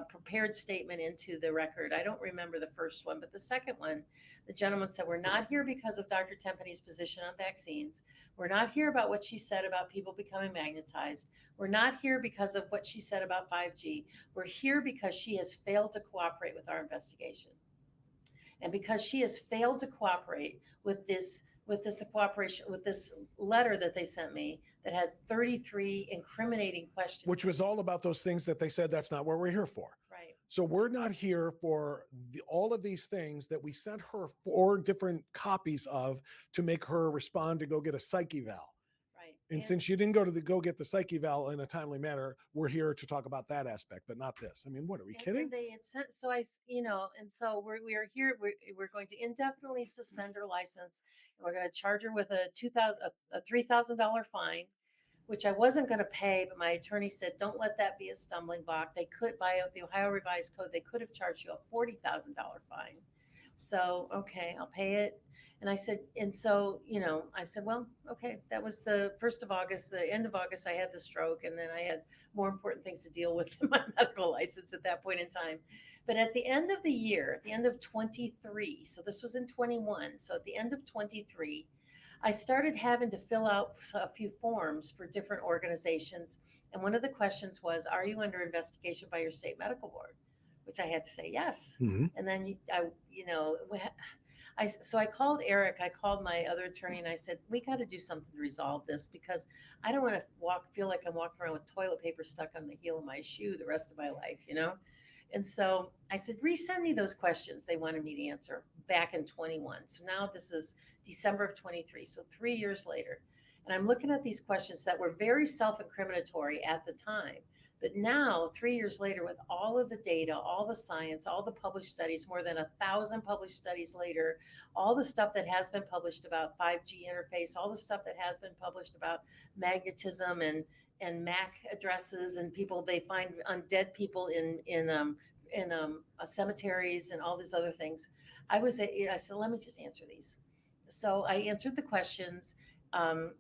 prepared statement into the record. I don't remember the first one, but the second one, the gentleman said, "We're not here because of Dr. Tenpenny's position on vaccines. We're not here about what she said about people becoming magnetized. We're not here because of what she said about 5G. We're here because she has failed to cooperate with our investigation. And because she has failed to cooperate with this cooperation with this letter that they sent me that had 33 incriminating questions." Which was all about those things that they said that's not what we're here for. Right. So we're not here for all of these things that we sent her 4 different copies of to make her respond to go get a psych eval. Right. And since you didn't go get the psych eval in a timely manner, we're here to talk about that aspect, but not this. I mean, what are we kidding? And they had sent, so and so we are here. We're going to indefinitely suspend her license, and we're going to charge her with a $3,000 fine, which I wasn't going to pay, but my attorney said, "Don't let that be a stumbling block." They could, by the Ohio Revised Code, they could have charged you a $40,000 fine. So, okay, I'll pay it. And I said, I said, well, okay, that was the 1st of August, the end of August, I had the stroke, and then I had more important things to deal with than my medical license at that point in time. But at the end of the year, at the end of 23, so this was in 21, so at the end of 23, I started having to fill out a few forms for different organizations. And one of the questions was, "Are you under investigation by your state medical board?" Which I had to say yes. Mm-hmm. And then so I called Eric, I called my other attorney, and I said, "We got to do something to resolve this, because I don't want to feel like I'm walking around with toilet paper stuck on the heel of my shoe the rest of my life, And so I said, "Resend me those questions they wanted me to answer back in 21." So now this is December of 23, so 3 years later. And I'm looking at these questions that were very self-incriminatory at the time. But now, 3 years later, with all of the data, all the science, all the published studies, more than 1,000 published studies later, all the stuff that has been published about 5G interface, all the stuff that has been published about magnetism and MAC addresses and people they find on dead people in cemeteries and all these other things. I said, "Let me just answer these." So I answered the questions.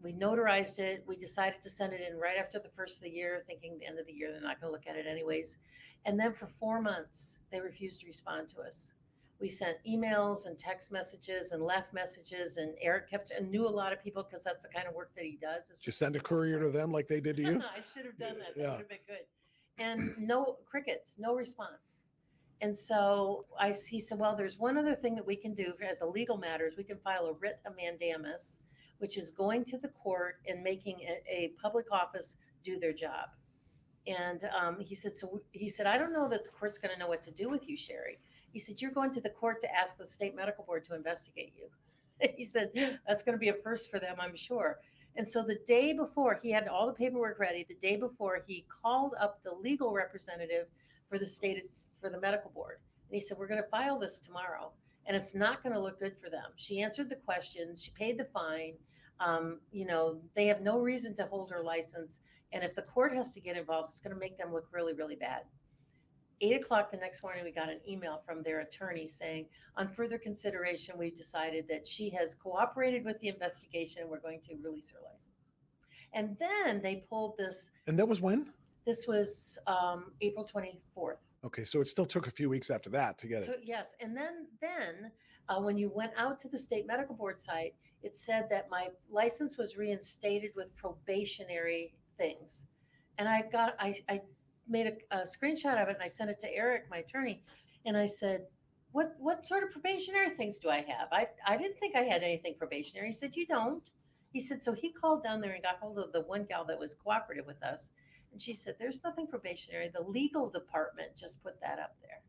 We notarized it. We decided to send it in right after the first of the year, thinking the end of the year, they're not going to look at it anyways. And then for 4 months, they refused to respond to us. We sent emails and text messages and left messages, and Eric knew a lot of people because that's the kind of work that he does. Just send a courier to them like they did to you. I should have done that. That Yeah. would have been good. And no crickets, no response. And so he said, "Well, there's one other thing that we can do as a legal matter is we can file a writ of mandamus, which is going to the court and making a public office do their job." And he said, "I don't know that the court's going to know what to do with you, Sherri." He said, "You're going to the court to ask the state medical board to investigate you." He said, "That's going to be a first for them, I'm sure." And so the day before, he had all the paperwork ready. The day before, he called up the legal representative for the medical board. And he said, "We're going to file this tomorrow, and it's not going to look good for them." She answered the questions. She paid the fine. They have no reason to hold her license. And if the court has to get involved, it's going to make them look really, really bad. 8:00 the next morning, we got an email from their attorney saying, "On further consideration, we've decided that she has cooperated with the investigation and we're going to release her license." And then they pulled this. And that was when? This was April 24th. Okay, so it still took a few weeks after that to get it. So, yes, and then when you went out to the state medical board site, it said that my license was reinstated with probationary things, and I made a screenshot of it and I sent it to Eric, my attorney, and I said, "What sort of probationary things do I have? I didn't think I had anything probationary." He said, "You don't." He said, so he called down there and got hold of the one gal that was cooperative with us. And she said, "There's nothing probationary. The legal department just put that up there."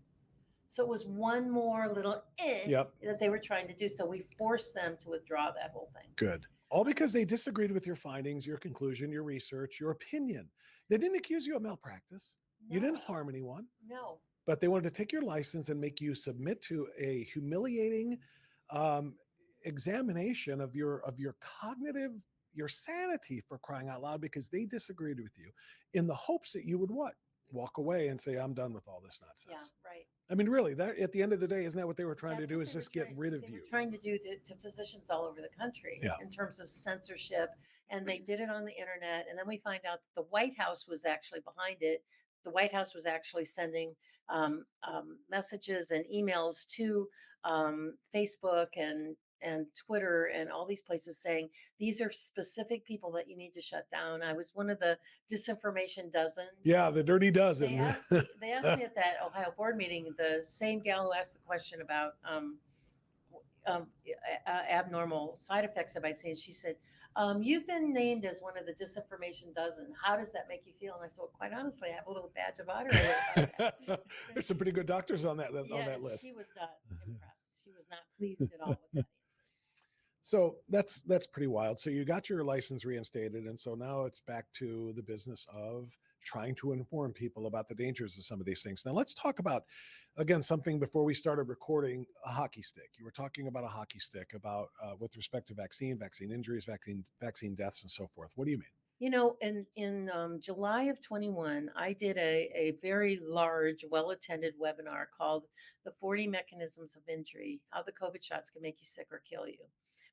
So it was one more little that they were trying to do. So we forced them to withdraw that whole thing. Good. All because they disagreed with your findings, your conclusion, your research, your opinion. They didn't accuse you of malpractice. No. You didn't harm anyone. No. But they wanted to take your license and make you submit to a humiliating examination of your cognitive, your sanity, for crying out loud, because they disagreed with you in the hopes that you would what? walk away and say, I'm done with all this nonsense. Yeah, right. I mean, really, that at the end of the day, isn't that what they were trying to That's do, what is they were just get trying- rid of they were you? trying to do to physicians all over the country Yeah. in terms of censorship, and they did it on the internet. And then we find out that the White House was actually behind it. The White House was actually sending messages and emails to Facebook and Twitter and all these places saying these are specific people that you need to shut down. I was one of the disinformation dozen. Yeah, the dirty dozen. They asked me at that Ohio board meeting, the same gal who asked the question about abnormal side effects of vaccines. She said, "You've been named as one of the disinformation dozen. How does that make you feel?" And I said, "Well, quite honestly, I have a little badge of honor." There's some pretty good doctors on that list. She was not impressed. She was not pleased at all with that answer. So that's pretty wild. So you got your license reinstated, and so now it's back to the business of trying to inform people about the dangers of some of these things. Now let's talk about, again, something before we started recording, a hockey stick. You were talking about a hockey stick about with respect to vaccine injuries, vaccine deaths, and so forth. What do you mean? You know, in July of 21, I did a very large, well-attended webinar called The 40 Mechanisms of Injury, How the COVID Shots Can Make You Sick or Kill You.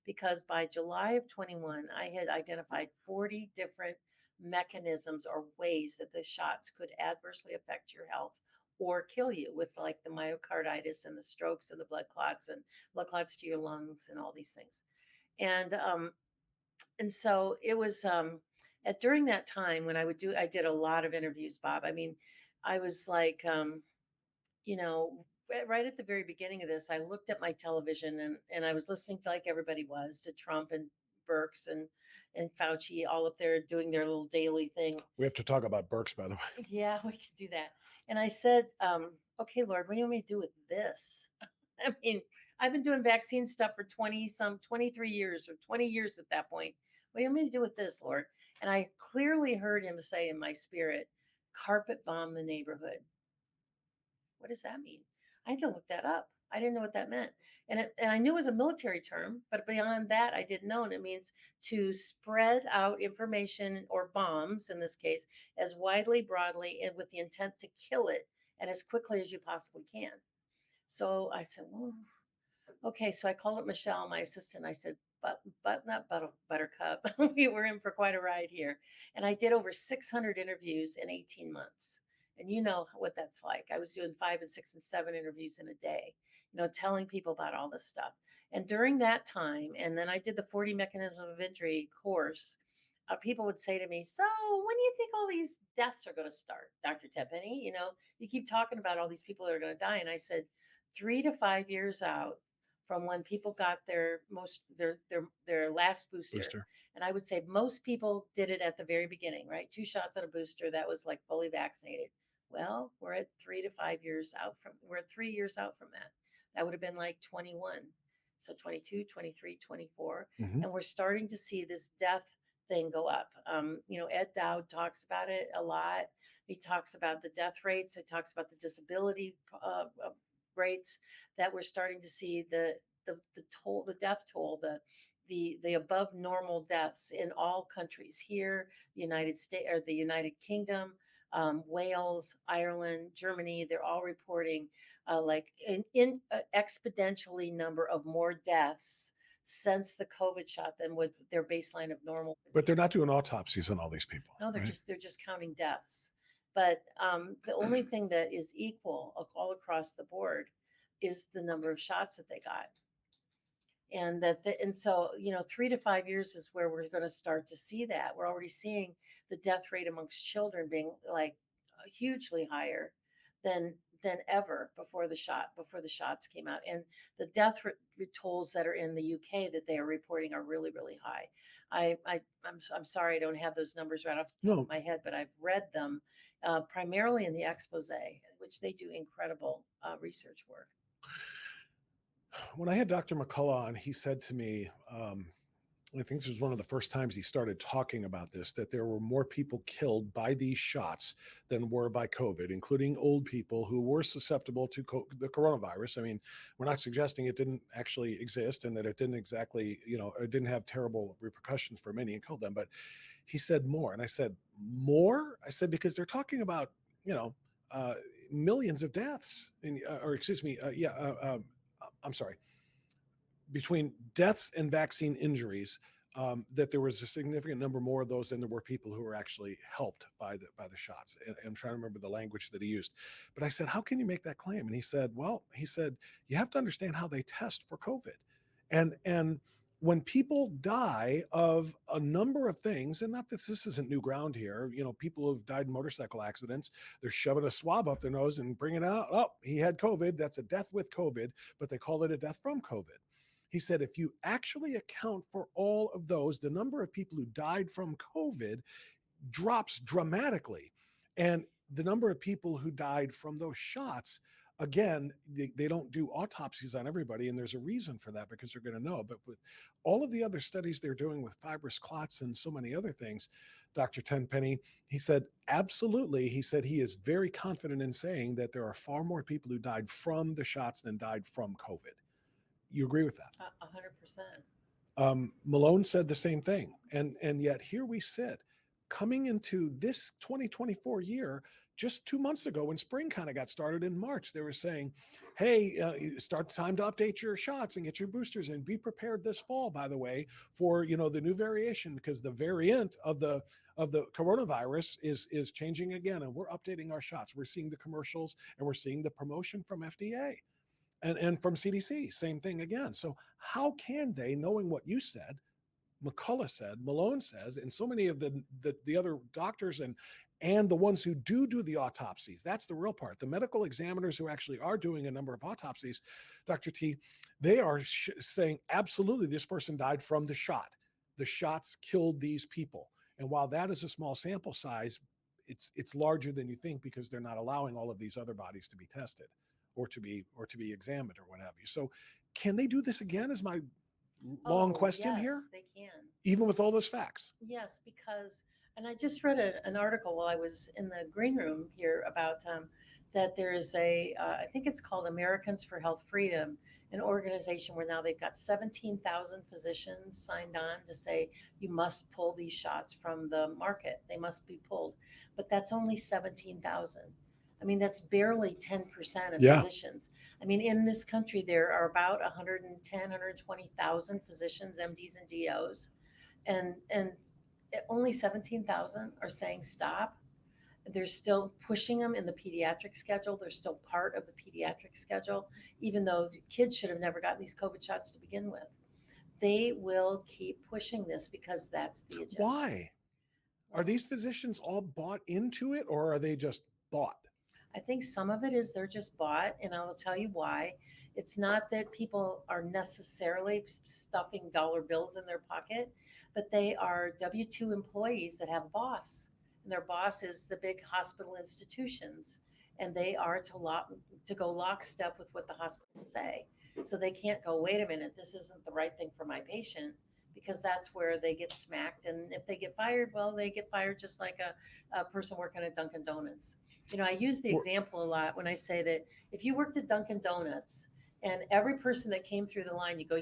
Because by July of 21, I had identified 40 different mechanisms or ways that the shots could adversely affect your health or kill you, with like the myocarditis and the strokes and the blood clots to your lungs and all these things. And so it was during that time when I did a lot of interviews, Bob. I mean, I was like, you know, right at the very beginning of this, I looked at my television and I was listening to, like everybody was, to Trump and Birx and Fauci all up there doing their little daily thing. We have to talk about Birx, by the way. Yeah, we could do that. And I said, okay, Lord, what do you want me to do with this? I mean, I've been doing vaccine stuff for 23 years or 20 years at that point. What do you want me to do with this, Lord? And I clearly heard him say in my spirit, carpet bomb the neighborhood. What does that mean? I had to look that up. I didn't know what that meant. And I knew it was a military term, but beyond that, I didn't know. And it means to spread out information or bombs, in this case, as widely, broadly, and with the intent to kill it and as quickly as you possibly can. So I said, well, okay. So I called up Michelle, my assistant. I said, but not Buttercup. We were in for quite a ride here. And I did over 600 interviews in 18 months. And you know what that's like. I was doing 5 and 6 and 7 interviews in a day, telling people about all this stuff. And during that time, and then I did the 40 Mechanisms of Injury course, people would say to me, so when do you think all these deaths are going to start, Dr. Tenpenny? You keep talking about all these people that are going to die. And I said, 3 to 5 years out from when people got their last booster. And I would say most people did it at the very beginning, right? 2 shots and a booster. That was like fully vaccinated. Well, we're at 3 to 5 years out we're 3 years out from that. That would have been like 21. So 22, 23, 24. Mm-hmm. And we're starting to see this death thing go up. Ed Dowd talks about it a lot. He talks about the death rates. He talks about the disability rates that we're starting to see, the death toll, the above normal deaths in all countries here, the United States or the United Kingdom, Wales, Ireland, Germany. They're all reporting like in exponentially number of more deaths since the COVID shot than with their baseline of normal. But they're not doing autopsies on all these people. No, they're right? they're just counting deaths. But the only thing that is equal all across the board is the number of shots that they got. And so 3 to 5 years is where we're going to start to see that. We're already seeing the death rate amongst children being like hugely higher than ever before the shots came out. And the death tolls that are in the UK that they are reporting are really, really high. I'm sorry I don't have those numbers right off the top of my head, but I've read them primarily in the expose, which they do incredible research work. When I had Dr. McCullough on, he said to me, I think this was one of the first times he started talking about this, that there were more people killed by these shots than were by COVID, including old people who were susceptible to the coronavirus. I mean, we're not suggesting it didn't actually exist and that it didn't exactly, it didn't have terrible repercussions for many and killed them. But he said more. And I said, more? I said, because they're talking about you know, millions of deaths, or excuse me, I'm sorry, between deaths and vaccine injuries, that there was a significant number more of those than there were people who were actually helped by the shots. And I'm trying to remember the language that he used, but I said, "How can you make that claim?" And he said, "Well, you have to understand how they test for COVID, and when people die of a number of things, and not that this isn't new ground here, people who've died in motorcycle accidents, they're shoving a swab up their nose and bringing it out. Oh, he had COVID. That's a death with COVID, but they call it a death from COVID." He said, if you actually account for all of those, the number of people who died from COVID drops dramatically. And the number of people who died from those shots, again, they don't do autopsies on everybody. And there's a reason for that, because they're going to know. But with all of the other studies they're doing with fibrous clots and so many other things, Dr. Tenpenny, he said, absolutely. He said he is very confident in saying that there are far more people who died from the shots than died from COVID. You agree with that? 100%. Malone said the same thing. And yet here we sit coming into this 2024 year. Just 2 months ago, when spring kind of got started in March, they were saying, hey, start time to update your shots and get your boosters, and be prepared this fall, by the way, for the new variation, because the variant of the coronavirus is changing again, and we're updating our shots. We're seeing the commercials, and we're seeing the promotion from FDA. And from CDC, same thing again. So how can they, knowing what you said, McCullough said, Malone says, and so many of the other doctors and the ones who do the autopsies, that's the real part. The medical examiners who actually are doing a number of autopsies, Dr. T, they are saying, absolutely, this person died from the shot. The shots killed these people. And while that is a small sample size, it's larger than you think, because they're not allowing all of these other bodies to be tested, or to be examined, or what have you. So can they do this again, is my long question yes, here? They can. Even with all those facts? Yes, because, and I just read an article while I was in the green room here about that there is I think it's called Americans for Health Freedom, an organization where now they've got 17,000 physicians signed on to say you must pull these shots from the market. They must be pulled. But that's only 17,000. I mean, that's barely 10% of physicians. I mean, in this country, there are about 110, 120,000 physicians, MDs, and DOs, and only 17,000 are saying stop. They're still pushing them in the pediatric schedule. They're still part of the pediatric schedule, even though kids should have never gotten these COVID shots to begin with. They will keep pushing this because that's the agenda. Why? Are these physicians all bought into it, or are they just bought? I think some of it is they're just bought, and I will tell you why. It's not that people are necessarily stuffing dollar bills in their pocket, but they are W-2 employees that have a boss, and their boss is the big hospital institutions, and they are to go lockstep with what the hospitals say. So they can't go, wait a minute, this isn't the right thing for my patient, because that's where they get smacked. And if they get fired, well, they get fired just like a person working at Dunkin' Donuts. I use the example a lot when I say that if you worked at Dunkin' Donuts and every person that came through the line, you go,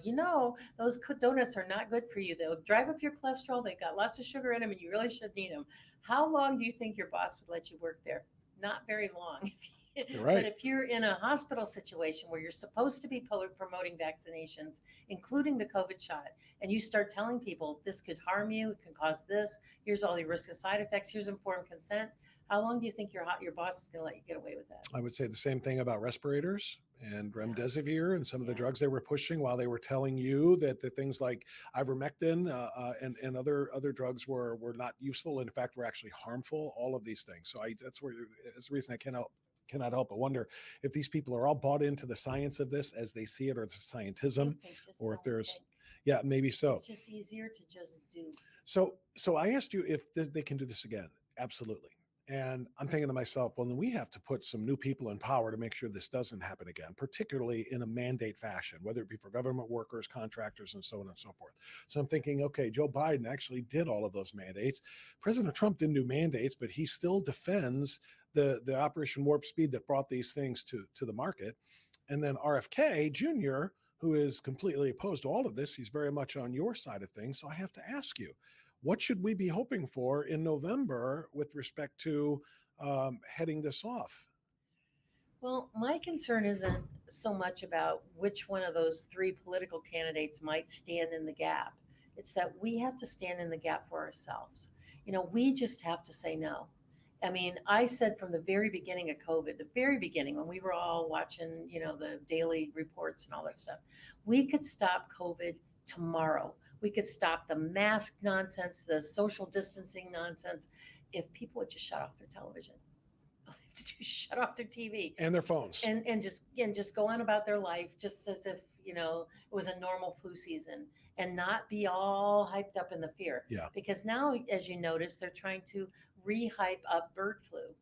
those donuts are not good for you. They'll drive up your cholesterol. They've got lots of sugar in them, and you really shouldn't eat them. How long do you think your boss would let you work there? Not very long. You're right. But if you're in a hospital situation where you're supposed to be promoting vaccinations, including the COVID shot, and you start telling people this could harm you, it can cause this, here's all the risk of side effects, here's informed consent, how long do you think your boss is going to let you get away with that? I would say the same thing about respirators and remdesivir and some of the drugs they were pushing, while they were telling you that the things like ivermectin and other drugs were not useful. In fact, were actually harmful. All of these things. So that's the reason I cannot help but wonder if these people are all bought into the science of this as they see it, or the scientism, or if there's, maybe so. It's just easier to just do. So I asked you if they can do this again. Absolutely. And I'm thinking to myself, well, then we have to put some new people in power to make sure this doesn't happen again, particularly in a mandate fashion, whether it be for government workers, contractors, and so on and so forth. So I'm thinking, okay, Joe Biden actually did all of those mandates. President Trump didn't do mandates, but he still defends the Operation Warp Speed that brought these things to the market. And then RFK Jr., who is completely opposed to all of this, he's very much on your side of things. So I have to ask you, what should we be hoping for in November with respect to heading this off? Well, my concern isn't so much about which one of those three political candidates might stand in the gap. It's that we have to stand in the gap for ourselves. We just have to say no. I mean, I said from the very beginning of COVID, the very beginning, when we were all watching, the daily reports and all that stuff, we could stop COVID tomorrow. We could stop the mask nonsense, the social distancing nonsense, if people would just shut off their television. All they have to do is shut off their TV And their phones. and just go on about their life just as if it was a normal flu season, and not be all hyped up in the fear. Yeah. Because now, as you notice, they're trying to re-hype up bird flu.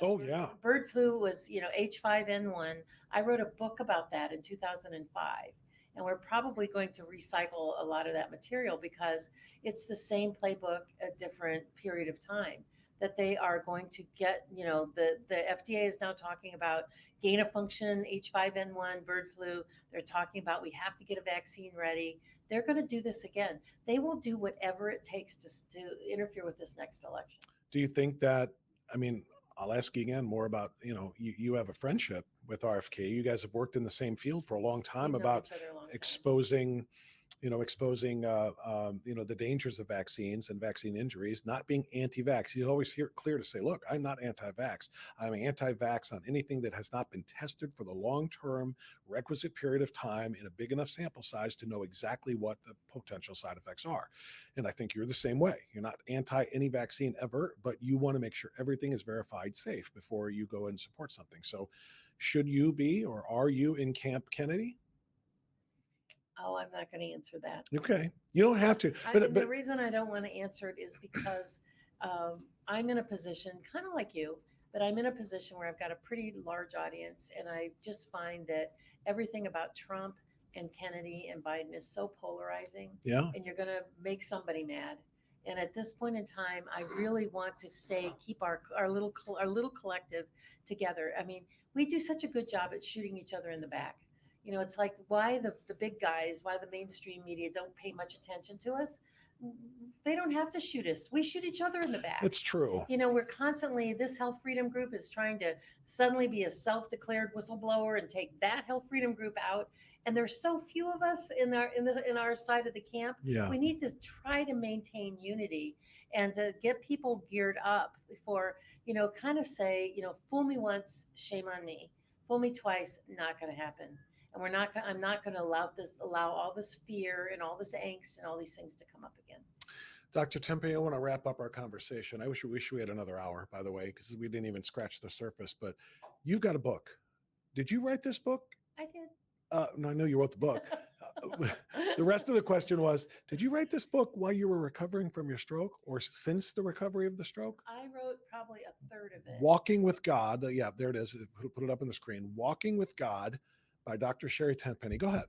Oh, yeah. Bird flu was H5N1. I wrote a book about that in 2005, and we're probably going to recycle a lot of that material because it's the same playbook, a different period of time that they are going to get. The FDA is now talking about gain of function H5N1 bird flu. They're talking about we have to get a vaccine ready. They're going to do this again. They will do whatever it takes to interfere with this next election. Do you think that, I mean, I'll ask you again more about, you have a friendship with RFK. You guys have worked in the same field for a long time We've known about each other a long time. exposing the dangers of vaccines and vaccine injuries, not being anti-vax. He's always clear to say, look, I'm not anti-vax. I'm anti-vax on anything that has not been tested for the long-term requisite period of time in a big enough sample size to know exactly what the potential side effects are. And I think you're the same way. You're not anti any vaccine ever, but you want to make sure everything is verified safe before you go and support something. So should you be, or are you in Camp Kennedy? Oh, I'm not going to answer that. Okay. You don't have to. And the reason I don't want to answer it is because I'm in a position, kind of like you, but I'm in a position where I've got a pretty large audience, and I just find that everything about Trump and Kennedy and Biden is so polarizing. Yeah. And you're going to make somebody mad. And at this point in time, I really want to keep our little collective together. I mean, we do such a good job at shooting each other in the back. It's like why the big guys, why the mainstream media don't pay much attention to us. They don't have to shoot us. We shoot each other in the back. It's true. We're constantly, this health freedom group is trying to suddenly be a self-declared whistleblower and take that health freedom group out. And there's so few of us in our side of the camp. Yeah. We need to try to maintain unity and to get people geared up for, kind of say, fool me once, shame on me. Fool me twice, not going to happen. And I'm not going to allow all this fear and all this angst and all these things to come up again. Dr. Tenpenny, I want to wrap up our conversation. I wish we had another hour, by the way, because we didn't even scratch the surface. But you've got a book. Did you write this book? I did. No, I know you wrote the book. The rest of the question was, did you write this book while you were recovering from your stroke or since the recovery of the stroke? I wrote probably a third of it. Walking with God. Yeah, there it is. Put it up on the screen. Walking with God by Dr. Sherri Tenpenny. Go ahead.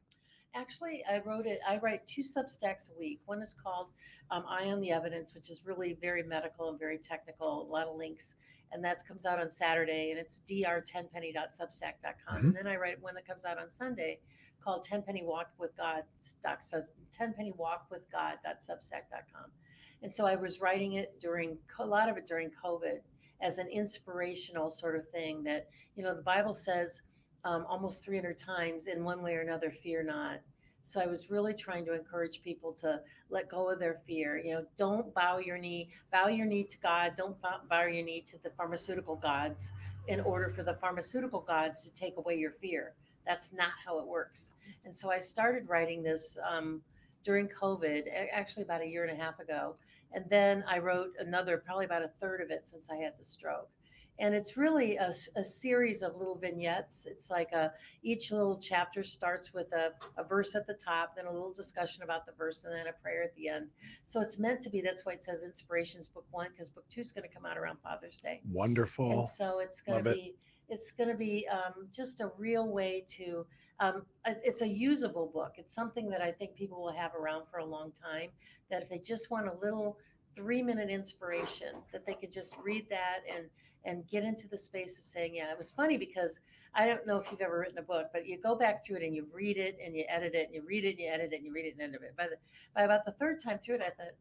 Actually, I write 2 Substacks a week. One is called Eye on the Evidence, which is really very medical and very technical, a lot of links. And that comes out on Saturday, and it's drtenpenny.substack.com. Mm-hmm. And then I write one that comes out on Sunday called Tenpenny Walk with God, tenpennywalkwithgod.substack.com. And so I was writing it a lot of it during COVID as an inspirational sort of thing that, the Bible says, almost 300 times in one way or another, fear not. So I was really trying to encourage people to let go of their fear. Don't bow your knee to God. Don't bow your knee to the pharmaceutical gods in order for the pharmaceutical gods to take away your fear. That's not how it works. And so I started writing this during COVID, actually about 1.5 years ago. And then I wrote another, probably about a third of it since I had the stroke. And it's really a series of little vignettes. It's like each little chapter starts with a verse at the top, then a little discussion about the verse, and then a prayer at the end. So it's meant to be, that's why it says Inspirations Book 1, because Book 2 is going to come out around Father's Day. Wonderful. And so it's going to be just a real way to, it's a usable book. It's something that I think people will have around for a long time, that if they just want a little 3-minute inspiration, that they could just read that and get into the space of saying, yeah. It was funny because I don't know if you've ever written a book, but you go back through it and you read it and you edit it and you read it and you edit it and you read it and edit it. By about the third time through it, I thought,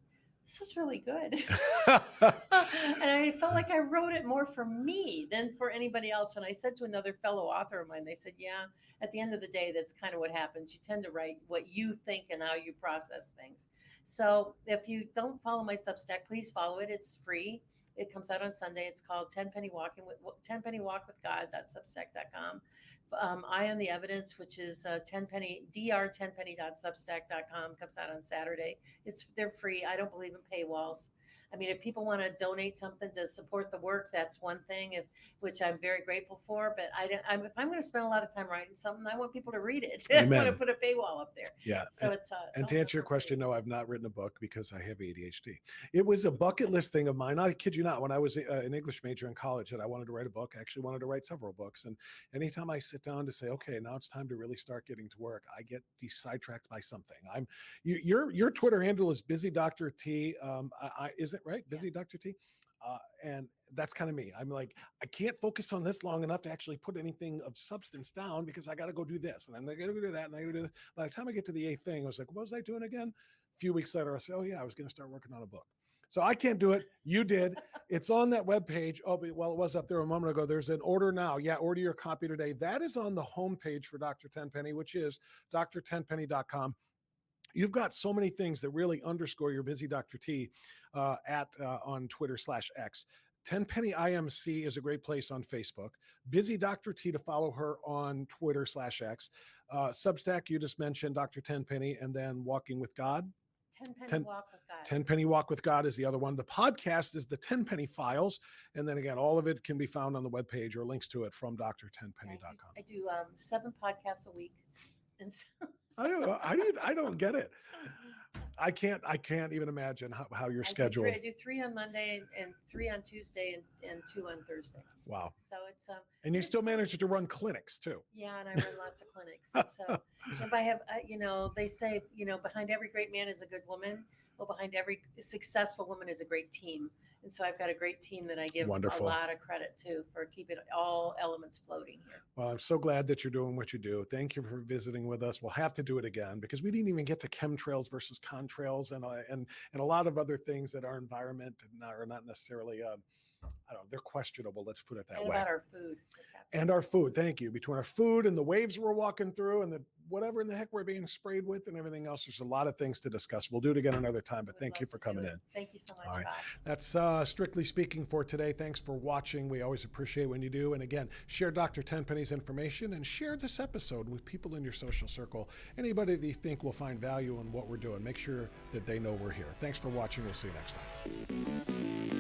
this is really good. And I felt like I wrote it more for me than for anybody else. And I said to another fellow author of mine, they said, yeah, at the end of the day, that's kind of what happens. You tend to write what you think and how you process things. So if you don't follow my Substack, please follow it. It's free. It comes out on Sunday. It's called 10 Penny Walking with 10 Penny Walk with God.substack.com. Eye on the Evidence, which is 10 penny dr10penny.substack.com, comes out on Saturday. They're free. I don't believe in paywalls. I mean, if people want to donate something to support the work, that's one thing, which I'm very grateful for. But if I'm going to spend a lot of time writing something, I want people to read it. I want to put a paywall up there. Yeah. So and to answer your question, no, I've not written a book because I have ADHD. It was a bucket list thing of mine. I kid you not. When I was an English major in college, that I wanted to write a book. I actually wanted to write several books. And anytime I sit down to say, okay, now it's time to really start getting to work, I get sidetracked by something. Your Twitter handle is Busy Dr. T. Is it right? Busy Dr. T. And that's kind of me. I'm like, I can't focus on this long enough to actually put anything of substance down because I got to go do this and I'm going to do that and I got to do this. By the time I get to the 8th thing, I was like, what was I doing again? A few weeks later, I said, oh yeah, I was going to start working on a book. So I can't do it. You did. It's on that webpage. Oh, well, it was up there a moment ago. There's an order now. Yeah, order your copy today. That is on the homepage for Dr. Tenpenny, which is dr10penny.com. You've got so many things that really underscore your Busy Dr. T on Twitter/X. Tenpenny IMC is a great place on Facebook. Busy Dr. T to follow her on Twitter/X. Substack, you just mentioned Dr. Tenpenny, and then Walking with God. 10 Penny Walk with God. 10 Penny Walk with God is the other one. The podcast is the 10 Penny Files. And then again, all of it can be found on the webpage or links to it from dr10penny.com. I do 7 podcasts a week. And so I don't know. I don't get it. I can't even imagine how you're scheduled. I do 3 on Monday and 3 on Tuesday and 2 on Thursday. Wow. So it's and you still manage to run clinics too. Yeah, and I run lots of clinics. And so if I have, they say, behind every great man is a good woman. Well, behind every successful woman is a great team. And so I've got a great team that I give a lot of credit to for keeping all elements floating here. Well, I'm so glad that you're doing what you do. Thank you for visiting with us. We'll have to do it again because we didn't even get to chemtrails versus contrails and a lot of other things that our environment are not necessarily they're questionable. Let's put it that way. And about our food. And our food. Thank you. Between our food and the waves we're walking through and the whatever in the heck we're being sprayed with and everything else, there's a lot of things to discuss. We'll do it again another time, but thank you for coming in. Thank you so much, All right. Bob. That's Strictly Speaking for today. Thanks for watching. We always appreciate when you do. And again, share Dr. Tenpenny's information and share this episode with people in your social circle. Anybody that you think will find value in what we're doing, make sure that they know we're here. Thanks for watching. We'll see you next time.